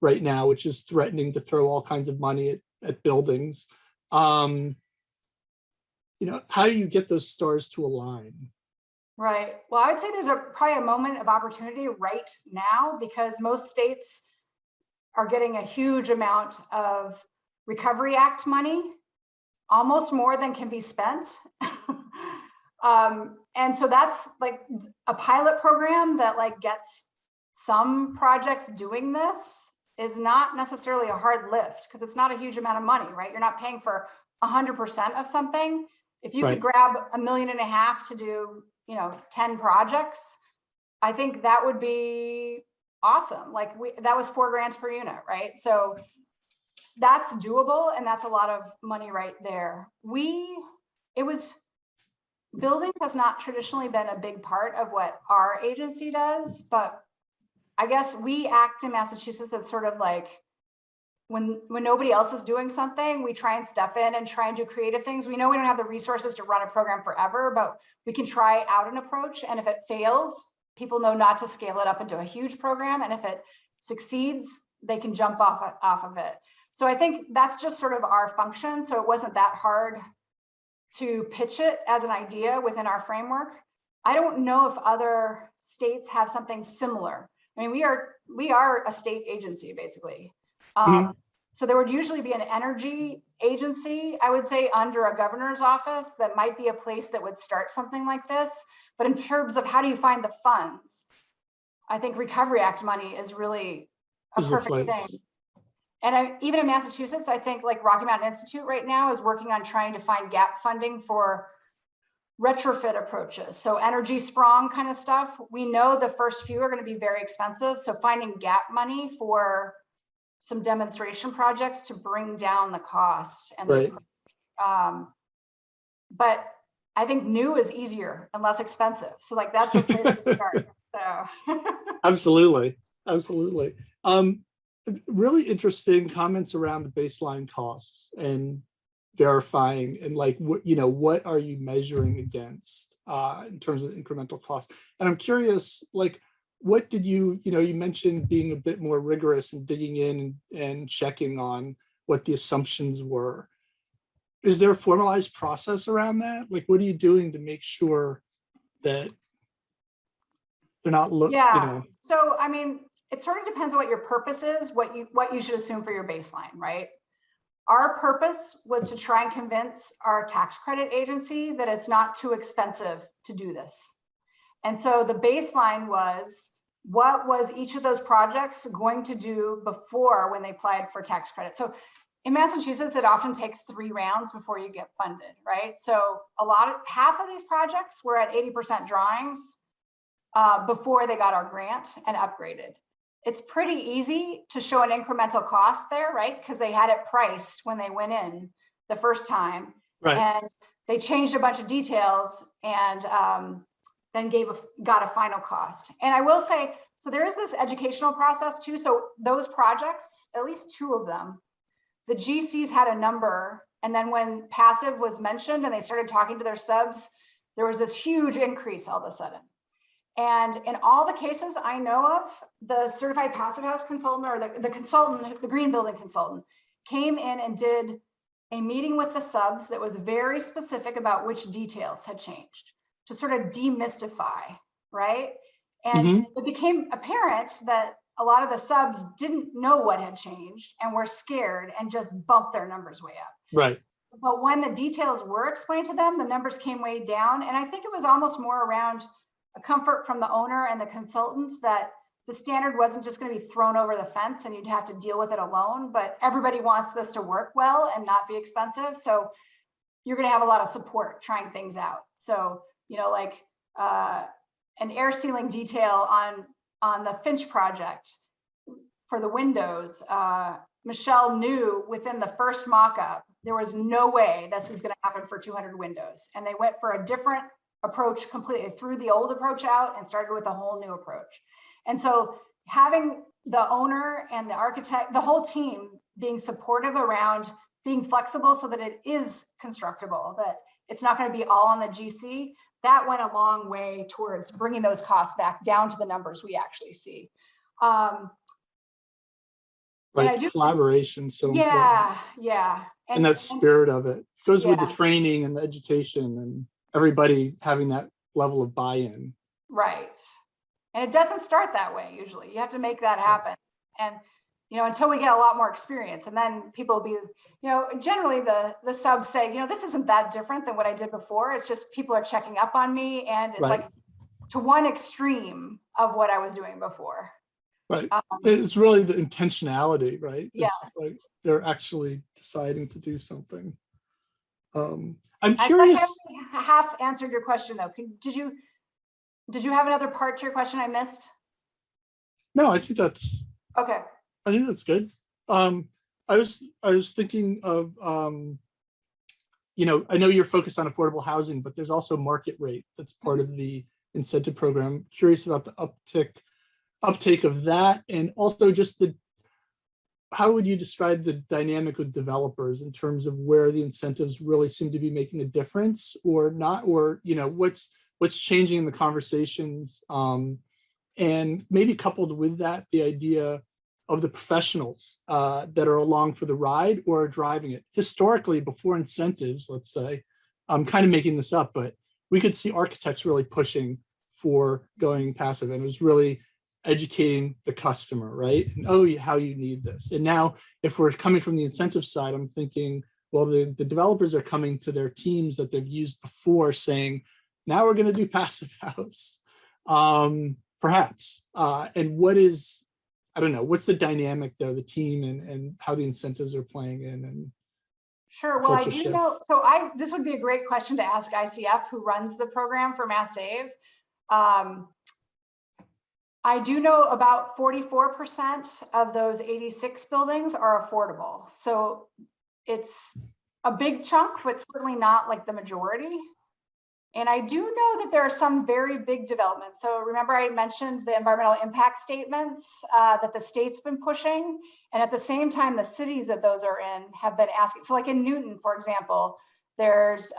right now, which is threatening to throw all kinds of money at buildings, you know, how do you get those stars to align? Right. Well, I would say there's probably a moment of opportunity right now because most states are getting a huge amount of Recovery Act money, almost more than can be spent. And so that's like a pilot program that like gets some projects doing this is not necessarily a hard lift because it's not a huge amount of money, right? You're not paying for 100% of something. If you could grab $1.5 million to do, you know, 10 projects, I think that would be awesome. Like that was $4,000 per unit, right? So that's doable, and that's a lot of money right there. Buildings has not traditionally been a big part of what our agency does, but I guess we act in Massachusetts as sort of like when nobody else is doing something, we try and step in and try and do creative things. We know we don't have the resources to run a program forever, but we can try out an approach. And if it fails, people know not to scale it up into a huge program. And if it succeeds, they can jump off of it. So I think that's just sort of our function. So it wasn't that hard to pitch it as an idea within our framework. I don't know if other states have something similar. I mean, we are a state agency, basically. So there would usually be an energy agency, I would say, under a governor's office that might be a place that would start something like this. But in terms of how do you find the funds, I think Recovery Act money is really a perfect thing. And even in Massachusetts, I think like Rocky Mountain Institute right now is working on trying to find gap funding for retrofit approaches. So energy sprong kind of stuff. We know the first few are going to be very expensive. So finding gap money for some demonstration projects to bring down the cost. And but I think new is easier and less expensive. So like that's a place to start. So Absolutely. Really interesting comments around the baseline costs and verifying and like what are you measuring against in terms of incremental costs? And I'm curious, like, what did you mentioned being a bit more rigorous and digging in and checking on what the assumptions were. Is there a formalized process around that? Like, what are you doing to make sure that they're not So I mean, it sort of depends on what your purpose is, what you should assume for your baseline, right? Our purpose was to try and convince our tax credit agency that it's not too expensive to do this. And so the baseline was, what was each of those projects going to do before when they applied for tax credit? So in Massachusetts, it often takes 3 rounds before you get funded, right? So half of these projects were at 80% drawings before they got our grant and upgraded. It's pretty easy to show an incremental cost there, right? Because they had it priced when they went in the first time, and they changed a bunch of details and then got a final cost. And I will say, so there is this educational process too. So those projects, at least 2 of them, the GCs had a number And then when passive was mentioned and they started talking to their subs, there was this huge increase all of a sudden. And in all the cases I know of, the certified passive house consultant or the consultant, the green building consultant, came in and did a meeting with the subs that was very specific about which details had changed to sort of demystify, right? And it became apparent that a lot of the subs didn't know what had changed and were scared and just bumped their numbers way up. Right. But when the details were explained to them, the numbers came way down. And I think it was almost more around a comfort from the owner and the consultants that the standard wasn't just going to be thrown over the fence and you'd have to deal with it alone, but everybody wants this to work well and not be expensive. So you're going to have a lot of support trying things out. So, you know, like an air sealing detail on the Finch project for the windows, Michelle knew within the first mock-up, there was no way this was going to happen for 200 windows. And they went for a different approach completely, threw the old approach out and started with a whole new approach. And so having the owner and the architect, the whole team being supportive around being flexible so that it is constructible, that it's not going to be all on the GC, that went a long way towards bringing those costs back down to the numbers we actually see. Right, collaboration. So yeah, yeah. And that spirit of it goes with the training and the education and everybody having that level of buy-in. Right. And it doesn't start that way usually. You have to make that happen. And, you know, until we get a lot more experience, and then people will be, you know, generally the subs say, you know, this isn't that different than what I did before. It's just people are checking up on me, and it's like to one extreme of what I was doing before. Right. It's really the intentionality, right? Yes. It's like they're actually deciding to do something. I'm curious. I half answered your question though. Did you have another part to your question I missed? No, I think that's okay. I think that's good. I was thinking of you know, I know you're focused on affordable housing, but there's also market rate that's part of the incentive program. Curious about the uptake of that, and also just how would you describe the dynamic with developers in terms of where the incentives really seem to be making a difference or not, or you know, what's changing in the conversations, and maybe coupled with that, the idea of the professionals that are along for the ride or are driving it. Historically, before incentives, let's say, I'm kind of making this up, but we could see architects really pushing for going passive, and it was really educating the customer, right? And how you need this. And now if we're coming from the incentive side, I'm thinking, well, the developers are coming to their teams that they've used before saying, now we're going to do passive house, perhaps. And what is, I don't know, what's the dynamic there, the team and how the incentives are playing in? And sure. Well, I do know. So this would be a great question to ask ICF, who runs the program for Mass Save. I do know about 44% of those 86 buildings are affordable. So it's a big chunk, but certainly not like the majority. And I do know that there are some very big developments. So remember I mentioned the environmental impact statements that the state's been pushing. And at the same time, the cities that those are in have been asking. So like in Newton, for example, there's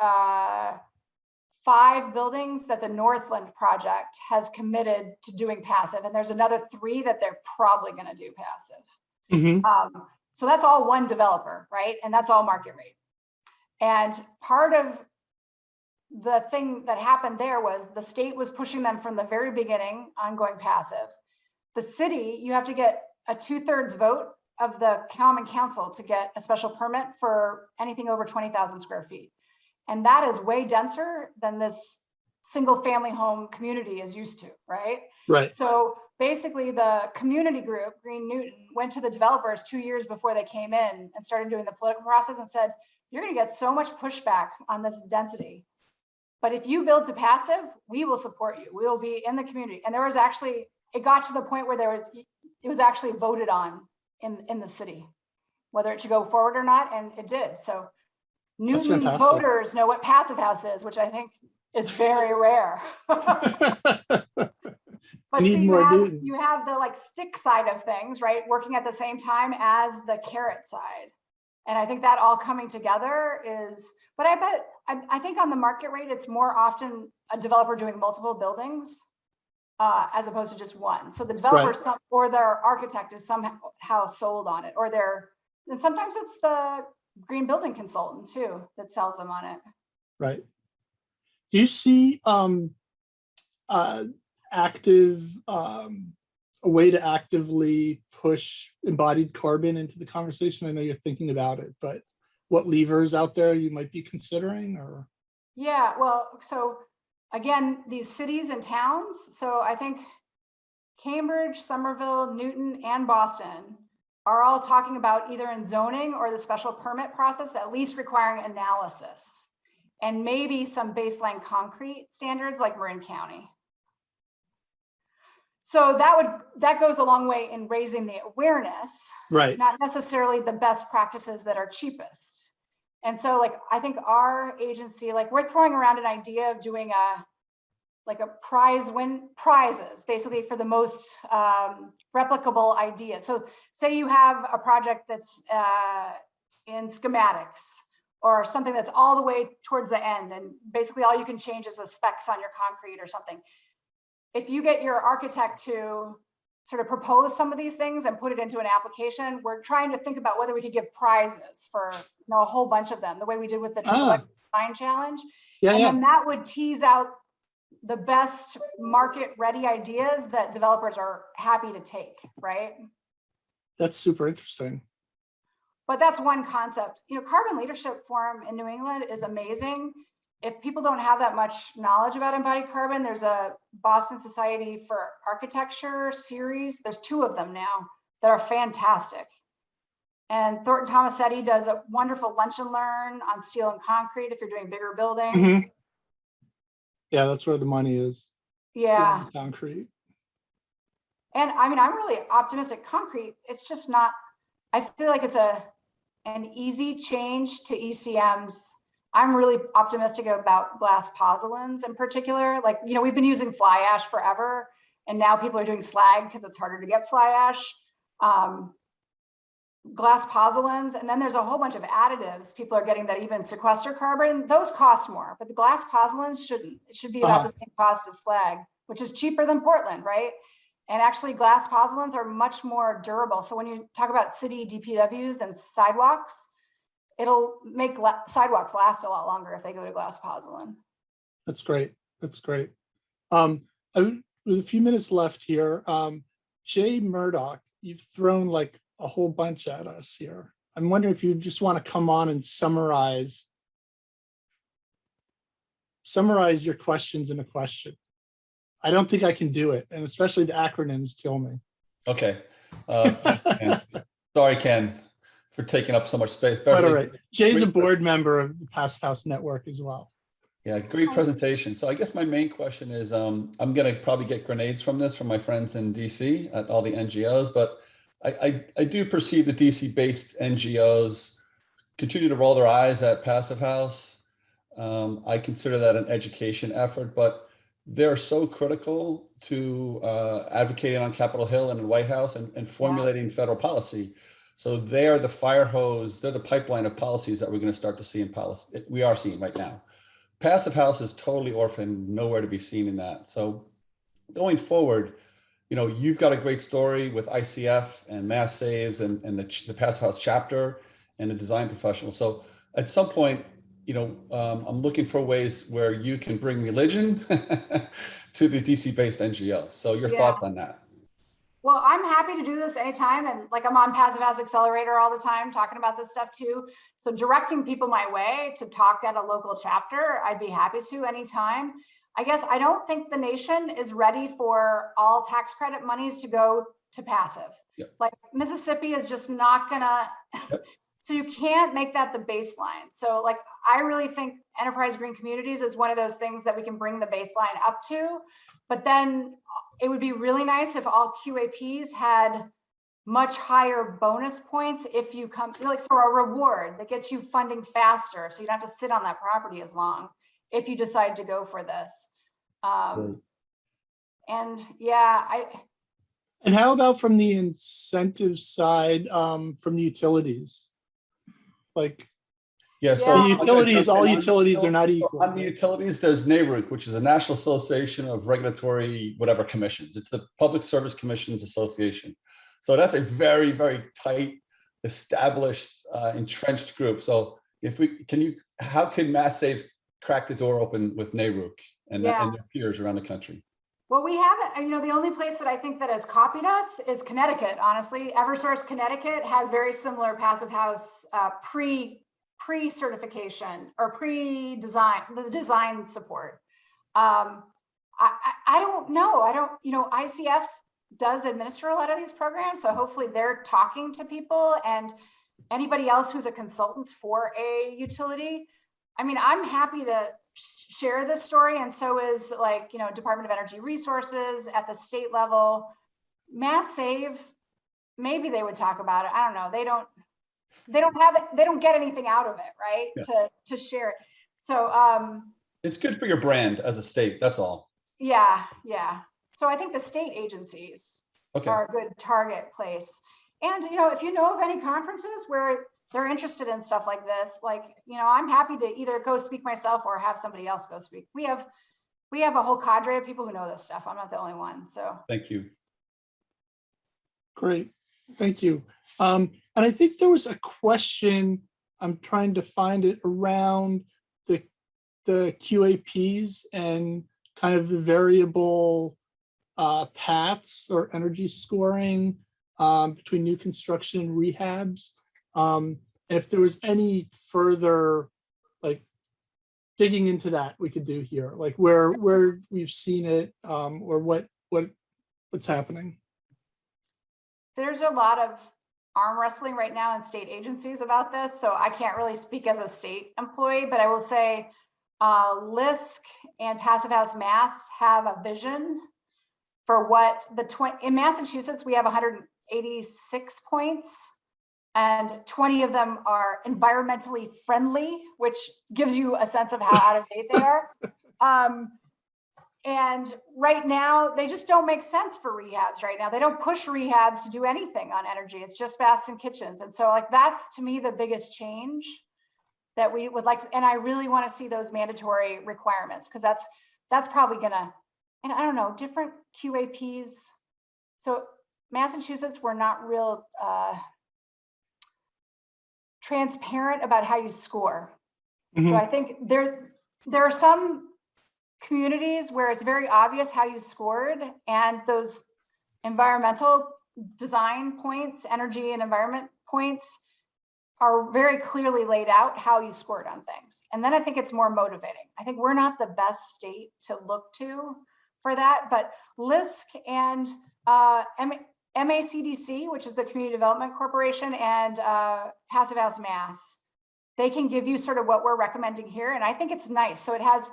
5 buildings that the Northland project has committed to doing passive. And there's another 3 that they're probably going to do passive. So that's all one developer, right? And that's all market rate. And part of the thing that happened there was the state was pushing them from the very beginning on going passive. The city, you have to get a 2/3 vote of the common council to get a special permit for anything over 20,000 square feet. And that is way denser than this single family home community is used to, right? Right. So basically the community group, Green Newton, went to the developers 2 years before they came in and started doing the political process and said, you're going to get so much pushback on this density. But if you build to passive, we will support you. We will be in the community. And there was actually, it got to the point where it was actually voted on in the city, whether it should go forward or not, and it did. So Newton voters know what passive house is, which I think is very rare. But so you have the like stick side of things, right? Working at the same time as the carrot side. And I think that all coming together is, but I think on the market rate, it's more often a developer doing multiple buildings as opposed to just one. So the developer or their architect is somehow sold on it, and sometimes it's the green building consultant too that sells them on it. Right. Do you see a way to actively push embodied carbon into the conversation? I know you're thinking about it, but what levers out there you might be considering? Or yeah, well, so again, these cities and towns. So I think Cambridge, Somerville, Newton, and Boston are all talking about either in zoning or the special permit process, at least requiring analysis and maybe some baseline concrete standards like Marin County. So that goes a long way in raising the awareness, right. Not necessarily the best practices that are cheapest. And so like, I think our agency, like we're throwing around an idea of doing a prizes basically for the most replicable idea. So say you have a project that's in schematics or something that's all the way towards the end, and basically all you can change is the specs on your concrete or something. If you get your architect to sort of propose some of these things and put it into an application, we're trying to think about whether we could give prizes for a whole bunch of them, the way we did with the design challenge. Then that would tease out the best market ready ideas that developers are happy to take, right? That's super interesting. But that's one concept. Carbon Leadership Forum in New England is amazing. If people don't have that much knowledge about embodied carbon, there's a Boston Society for Architecture series. There's 2 of them now that are fantastic. And Thornton Tomasetti does a wonderful lunch and learn on steel and concrete if you're doing bigger buildings. Mm-hmm. Yeah, that's where the money is. Yeah. Concrete. And I mean, I'm really optimistic. Concrete, it's just not, I feel like it's an easy change to ECMs. I'm really optimistic about glass pozzolans in particular. Like, we've been using fly ash forever, and now people are doing slag because it's harder to get fly ash. Glass pozzolans, and then there's a whole bunch of additives people are getting that even sequester carbon. Those cost more, but the glass pozzolans shouldn't. It should be about the same cost as slag, which is cheaper than Portland, right? And actually glass pozzolans are much more durable. So when you talk about city DPWs and sidewalks, it'll make sidewalks last a lot longer if they go to glass pozzolan. That's great. That's great. With a few minutes left here, Jay Murdoch, you've thrown like a whole bunch at us here. I'm wondering if you just want to come on and summarize your questions in a question. I don't think I can do it, and especially the acronyms kill me. Okay. Sorry, Ken, for taking up so much space. But all right. Jay's a board member of the Passivhaus network as well. Yeah, great presentation. So I guess my main question is, I'm going to probably get grenades from this from my friends in DC at all the NGOs, but I do perceive the DC-based NGOs continue to roll their eyes at Passivhaus. I consider that an education effort, but they're so critical to advocating on Capitol Hill and the White House and formulating federal policy. So they are the fire hose, they're the pipeline of policies that we're going to start to see in policy. We are seeing right now. Passivhaus is totally orphaned, nowhere to be seen in that. So going forward, you've got a great story with ICF and Mass Saves and the Passivhaus chapter and the design professional. So at some point, I'm looking for ways where you can bring religion to the DC-based NGO. So your thoughts on that? Well, I'm happy to do this anytime. And like I'm on Passivhaus Accelerator all the time talking about this stuff too. So directing people my way to talk at a local chapter, I'd be happy to anytime. I guess I don't think the nation is ready for all tax credit monies to go to passive. Yep. Like Mississippi is just not gonna, so you can't make that the baseline. So like, I really think Enterprise Green Communities is one of those things that we can bring the baseline up to, but then it would be really nice if all QAPs had much higher bonus points if you come, like, so a reward that gets you funding faster. So you don't have to sit on that property as long if you decide to go for this. And yeah, And how about from the incentive side, from the utilities? Like Yeah, so Yeah. the utilities, all on utilities are not equal. On the utilities, there's NARUC, which is a National Association of Regulatory whatever commissions. It's the Public Service Commissions Association. So that's a very, very tight, established, entrenched group. So if we how can Mass Saves crack the door open with NARUC and their peers around the country? Well, we haven't, you know, the only place that I think that has copied us is Connecticut, honestly. Eversource Connecticut has very similar passive house pre-certification or pre-design, the design support. I don't know. You know, ICF does administer a lot of these programs. So hopefully they're talking to people and anybody else who's a consultant for a utility. I mean, I'm happy to share this story, and so is, like, you know, Department of Energy Resources at the state level. Mass Save, maybe they would talk about it. I don't know. They don't have it. They don't get anything out of it, right? Yeah. To share it. So it's good for your brand as a state. That's all. Yeah. So I think the state agencies are a good target place. And, you know, if you know of any conferences where they're interested in stuff like this, like, you know, I'm happy to either go speak myself or have somebody else go speak. We have a whole cadre of people who know this stuff. I'm not the only one. So thank you. Great, thank you. And I think there was a question, I'm trying to find it, around the QAPs and kind of the variable paths or energy scoring between new construction and rehabs. And if there was any further, like, digging into that we could do here, like where we've seen it, or what's happening. There's a lot of arm wrestling right now in state agencies about this, so I can't really speak as a state employee, but I will say LISC and Passivhaus Mass have a vision for what in Massachusetts, we have 186 points. And 20 of them are environmentally friendly, which gives you a sense of how out of date they are. And right now, they just don't make sense for rehabs right now. They don't push rehabs to do anything on energy. It's just baths and kitchens. And so, like, that's, to me, the biggest change that we would like to, and I really want to see those mandatory requirements, because that's probably gonna, and I don't know, different QAPs. So Massachusetts, we're not real transparent about how you score. So I think there are some communities where it's very obvious how you scored, and those environmental design points, energy and environment points, are very clearly laid out how you scored on things. And then I think it's more motivating. I think we're not the best state to look to for that, but LISC and MACDC, which is the Community Development Corporation, and Passivhaus Mass, they can give you sort of what we're recommending here. And I think it's nice. So it has,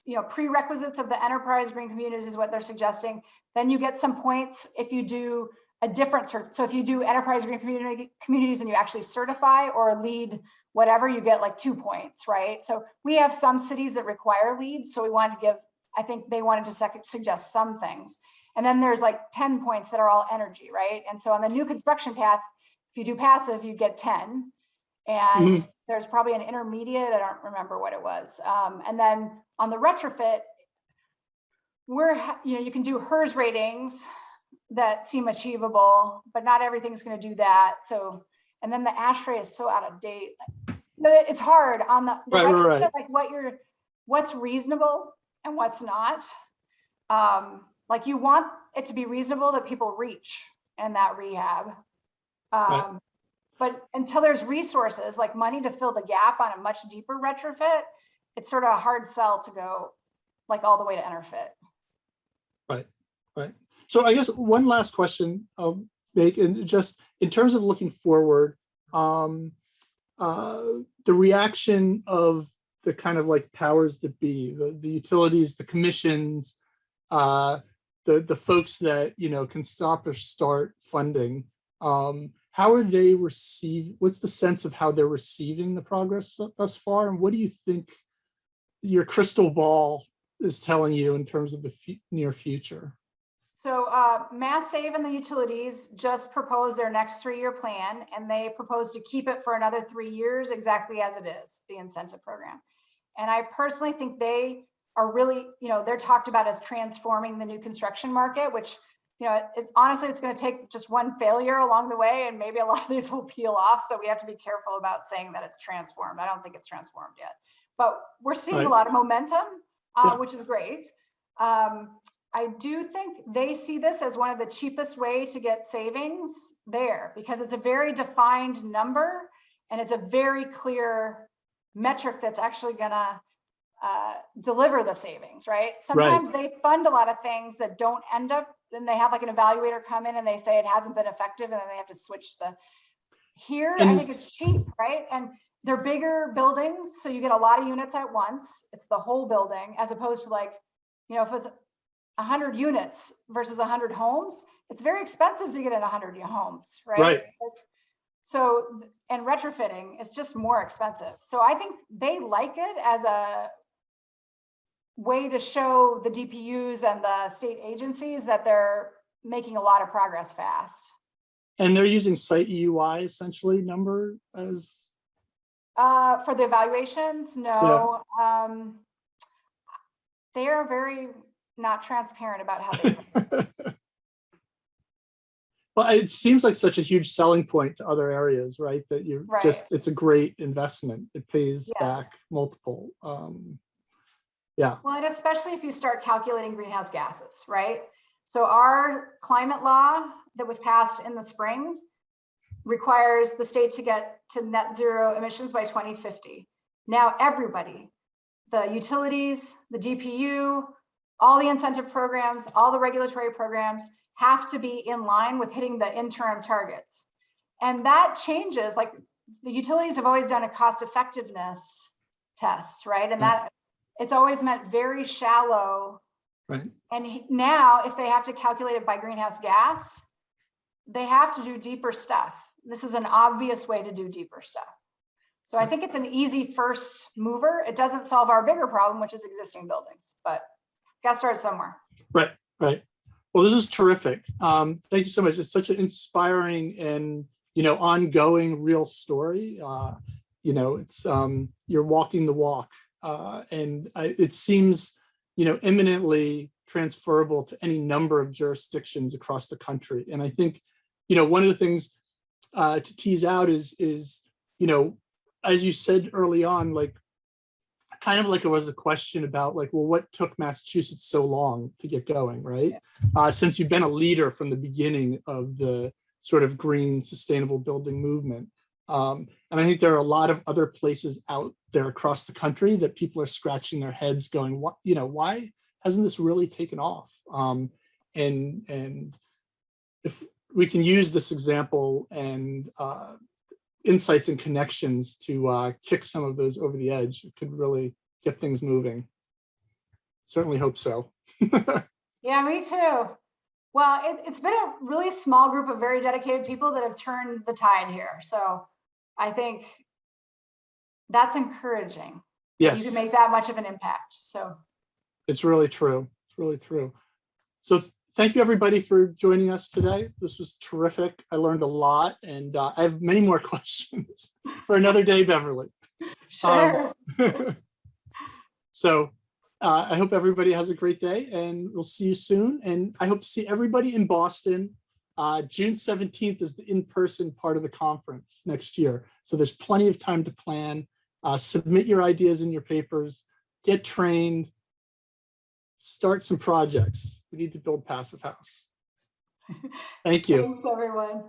you know, prerequisites of the enterprise green communities is what they're suggesting. Then you get some points if you do a different cert. So if you do enterprise green communities and you actually certify or lead whatever, you get like 2 points, right? So we have some cities that require leads. So we wanted to give, I think they wanted to suggest some things. And then there's like 10 points that are all energy, right? And so on the new construction path, if you do passive, you get 10. And there's probably an intermediate, I don't remember what it was. And then on the retrofit, you can do HERS ratings that seem achievable, but not everything's going to do that. So, and then the ASHRAE is so out of date. It's hard on the retrofit, right. Like what's reasonable and what's not. Like you want it to be reasonable that people reach in that rehab. Right. But until there's resources like money to fill the gap on a much deeper retrofit, it's sort of a hard sell to go like all the way to EnerFit. Right. So I guess one last question I'll make, and just in terms of looking forward, the reaction of the kind of like powers that be, the utilities, the commissions, the folks that, you know, can stop or start funding. How are they receiving? What's the sense of how they're receiving the progress thus far? And what do you think your crystal ball is telling you in terms of the near future? So Mass Save and the utilities just proposed their next 3-year plan, and they propose to keep it for another 3 years exactly as it is, the incentive program. And I personally think they are really, they're talked about as transforming the new construction market, which, honestly, it's going to take just one failure along the way, and maybe a lot of these will peel off. So we have to be careful about saying that it's transformed. I don't think it's transformed yet, but we're seeing a lot of momentum, which is great. I do think they see this as one of the cheapest way to get savings there, because it's a very defined number and it's a very clear metric that's actually gonna deliver the savings, right? Sometimes they fund a lot of things that don't end up, then they have like an evaluator come in and they say it hasn't been effective, and then they have to switch here. I think it's cheap, right? And they're bigger buildings, so you get a lot of units at once. It's the whole building, as opposed to like, if it's 100 units versus 100 homes, it's very expensive to get in 100 homes, right? So, and retrofitting is just more expensive. So I think they like it as a way to show the DPUs and the state agencies that they're making a lot of progress fast. And they're using site EUI essentially number as? For the evaluations, no. They are very not transparent about how they Well, it seems like such a huge selling point to other areas, right? That you're just, it's a great investment. It pays back multiple. Well, and especially if you start calculating greenhouse gases, right? So our climate law that was passed in the spring requires the state to get to net zero emissions by 2050. Now, everybody, the utilities, the DPU, all the incentive programs, all the regulatory programs have to be in line with hitting the interim targets. And that changes, like the utilities have always done a cost effectiveness test, right? And that it's always meant very shallow. Right. And now if they have to calculate it by greenhouse gas, they have to do deeper stuff. This is an obvious way to do deeper stuff. So I think it's an easy first mover. It doesn't solve our bigger problem, which is existing buildings, but got to start somewhere. Right. Well, this is terrific. Thank you so much. It's such an inspiring and, ongoing real story. It's, you're walking the walk, and it seems, imminently transferable to any number of jurisdictions across the country. And I think, one of the things to tease out is, as you said early on, like, kind of like it was a question about like, well, what took Massachusetts so long to get going, right? Since you've been a leader from the beginning of the sort of green sustainable building movement. And I think there are a lot of other places out there across the country that people are scratching their heads going, what, why hasn't this really taken off? And if we can use this example and insights and connections to kick some of those over the edge, it could really get things moving. Certainly hope so. Yeah, me too. Well, it's been a really small group of very dedicated people that have turned the tide here. So I think that's encouraging. Yes. You can make that much of an impact. So it's really true. It's really true. So thank you, everybody, for joining us today. This was terrific. I learned a lot, and I have many more questions for another day, Beverly. Sure. So I hope everybody has a great day, and we'll see you soon. And I hope to see everybody in Boston. June 17th is the in-person part of the conference next year. So there's plenty of time to plan. Submit your ideas in your papers, get trained, start some projects. We need to build Passivhaus. Thank you. Thanks, everyone.